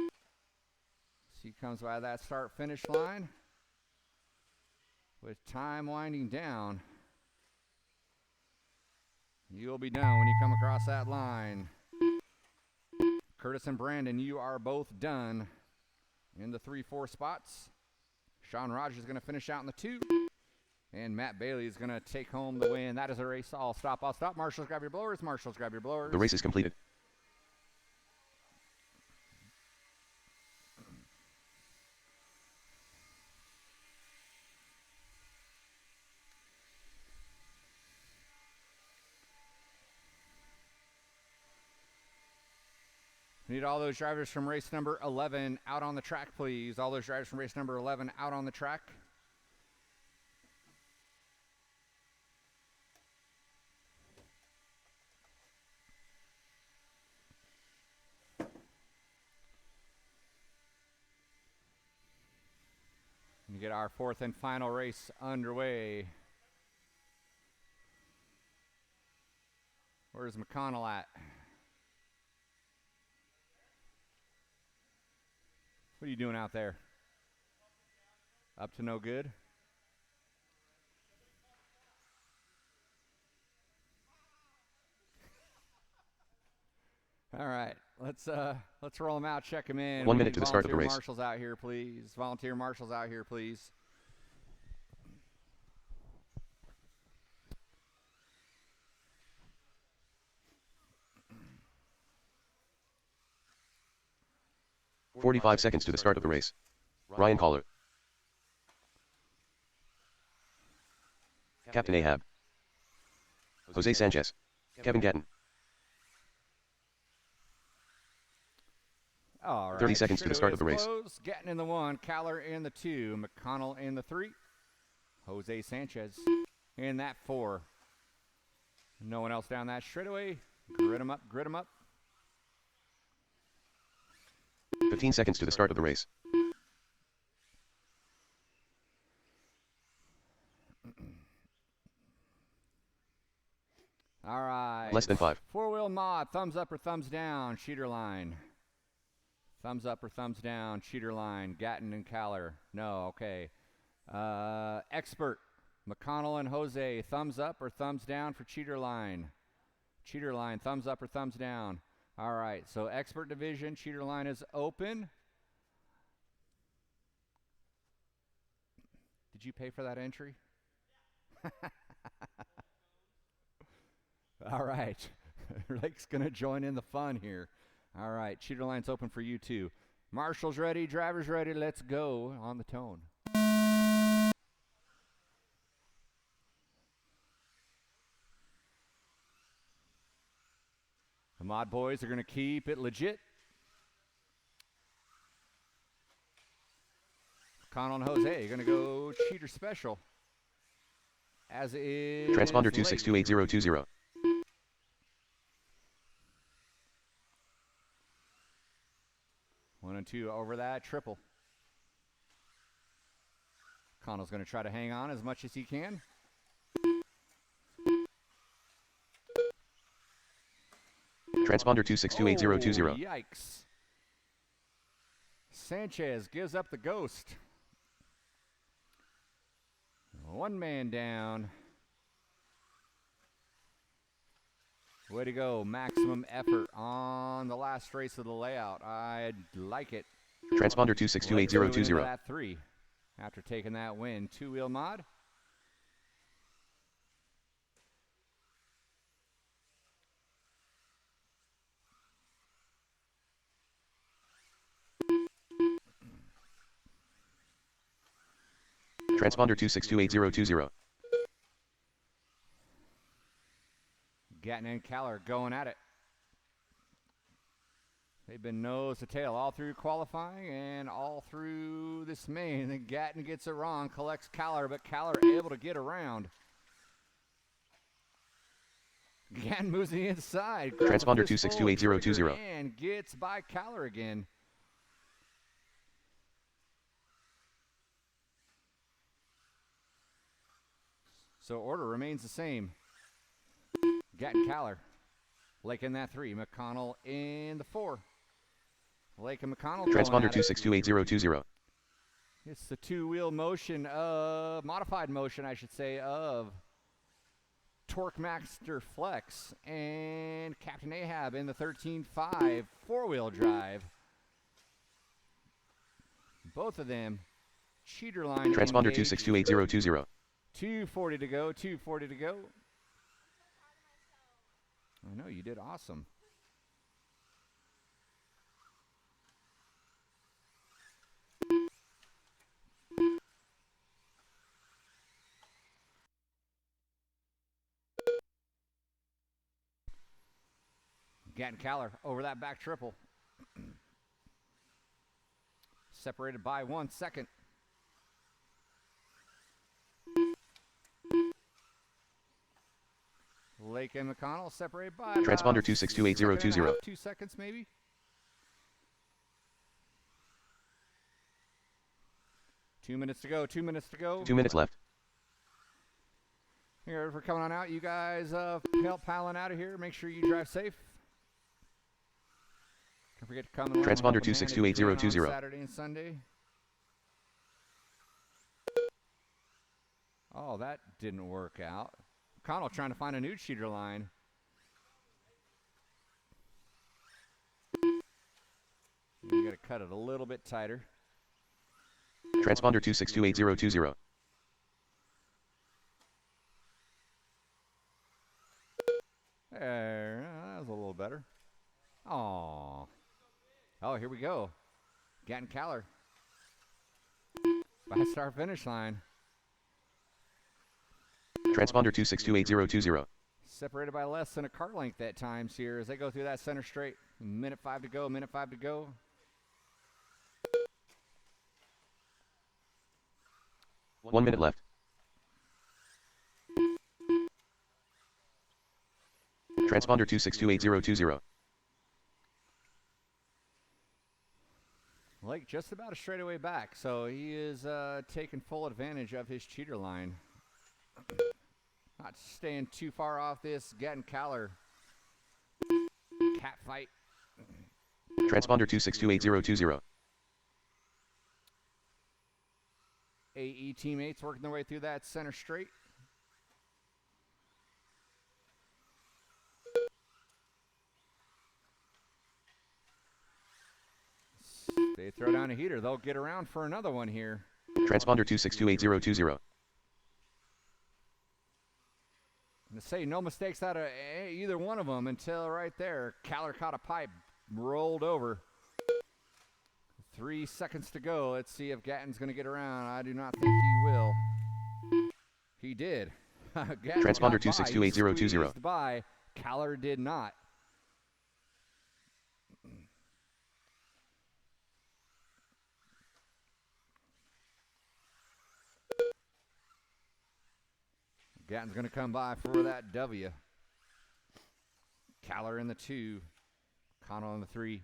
he comes by that start-finish line. With time winding down. You'll be done when you come across that line. Curtis and Brandon, you are both done in the 3-4 spots. Sean Rogers is going to finish out in the 2. And Matt Bailey is going to take home the win. That is a race. I'll stop. Marshals, grab your blowers. Marshals, grab your blowers. The race is completed. We need all those drivers from race number 11 out on the track, please. All those drivers from race number 11 out on the track. get our fourth and final race underway. Where's McConnell at? What are you doing out there? Up to no good? All right, let's roll them out, check them in. 1 We minute need to the start of the volunteer race. Marshals out here, please. Volunteer marshals out here, please. – 45 seconds to the start of the race. Ryan Caller. Captain Ahab. Jose Sanchez. Kevin Gatton. All right. 30 seconds to the start of the race. Close. Gatton in the 1, Caller in the 2, McConnell in the 3, Jose Sanchez in that 4. No one else down that straightaway. Grid them up, grid them up. 15 seconds to the start of the race. All right. Less than 5. Four-wheel mod, thumbs up or thumbs down, cheater line. Thumbs up or thumbs down, cheater line, Gatton and Caller. No, okay. Expert, McConnell and Jose, thumbs up or thumbs down for cheater line. Cheater line, thumbs up or thumbs down. All right, so expert division, cheater line is open. Did you pay for that entry? All right. Lake's going to join in the fun here. All right, cheater line's open for you too. Marshals ready, drivers ready, let's go on the tone. The mod boys are going to keep it legit. Connell and Jose are going to go cheater special. As is Transponder Lake. 2628020. One and two over that triple. Connell's going to try to hang on as much as he can. Transponder 2628020. Yikes. Sanchez gives up the ghost. One man down. Way to go. Maximum effort on the last race of the layout. I like it. Transponder Let's go into 2628020. that 3 after taking that win. Two-wheel mod. Transponder 2628020. Gatton and Caller going at it. They've been nose to tail all through qualifying and all through this main. Then Gatton gets it wrong, collects Caller, but Caller able to get around. Gatton moves to the inside. grabs a Transponder fistful, 2628020. trigger, and gets by Caller again. So order remains the same. Gatton, Caller. Lake in that 3. McConnell in the 4. Lake and McConnell. Transponder going at it. 2628020. It's the two-wheel motion of, modified motion, I should say, of Torque Master Flex and Captain Ahab in the 13.5 four-wheel drive. Both of them, cheater line Transponder engaged. 2628020. 240 to go, 240 to go. I know, you did awesome. Gatton Caller over that back triple. Separated by 1 second. Lake and McConnell separated by Transponder about 2628020. second and a half, 2 seconds maybe. 2 minutes to go. 2 minutes to go. 2 minutes left. Here, if we're coming on out, you guys help piling out of here. Make sure you drive safe. Don't forget to come along. Transponder help a man if you can 262820. on Saturday and Sunday. Oh, that didn't work out. McConnell trying to find a new cheater line. You got to cut it a little bit tighter. Transponder 262820. There, that was a little better. Aww. Oh, here we go. Gatton Caller. By start finish line. Transponder 262820. Separated by less than a car length at times here as they go through that center straight. Minute 5 to go, minute 5 to go. One minute left. Transponder 262820. Lake just about a straightaway back, so he is taking full advantage of his cheater line. Not staying too far off this Gatton Caller cat fight. Transponder 262820. AE teammates working their way through that center straight. They throw down a heater. They'll get around for another one here. Transponder 262820. And to say no mistakes out of either one of them until right there. Caller caught a pipe, rolled over. 3 seconds to go. Let's see if Gatton's going to get around. I do not think he will. He did. Gatton Transponder got by. He 262820. squeezed by. Caller did not. Gatton's going to come by for that W. Caller in the 2. Connell in the 3.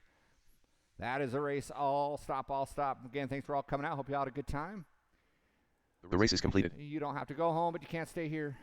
That is a race. All stop, all stop. Again, thanks for all coming out. Hope you all had a good time. The race is completed. You don't have to go home, but you can't stay here.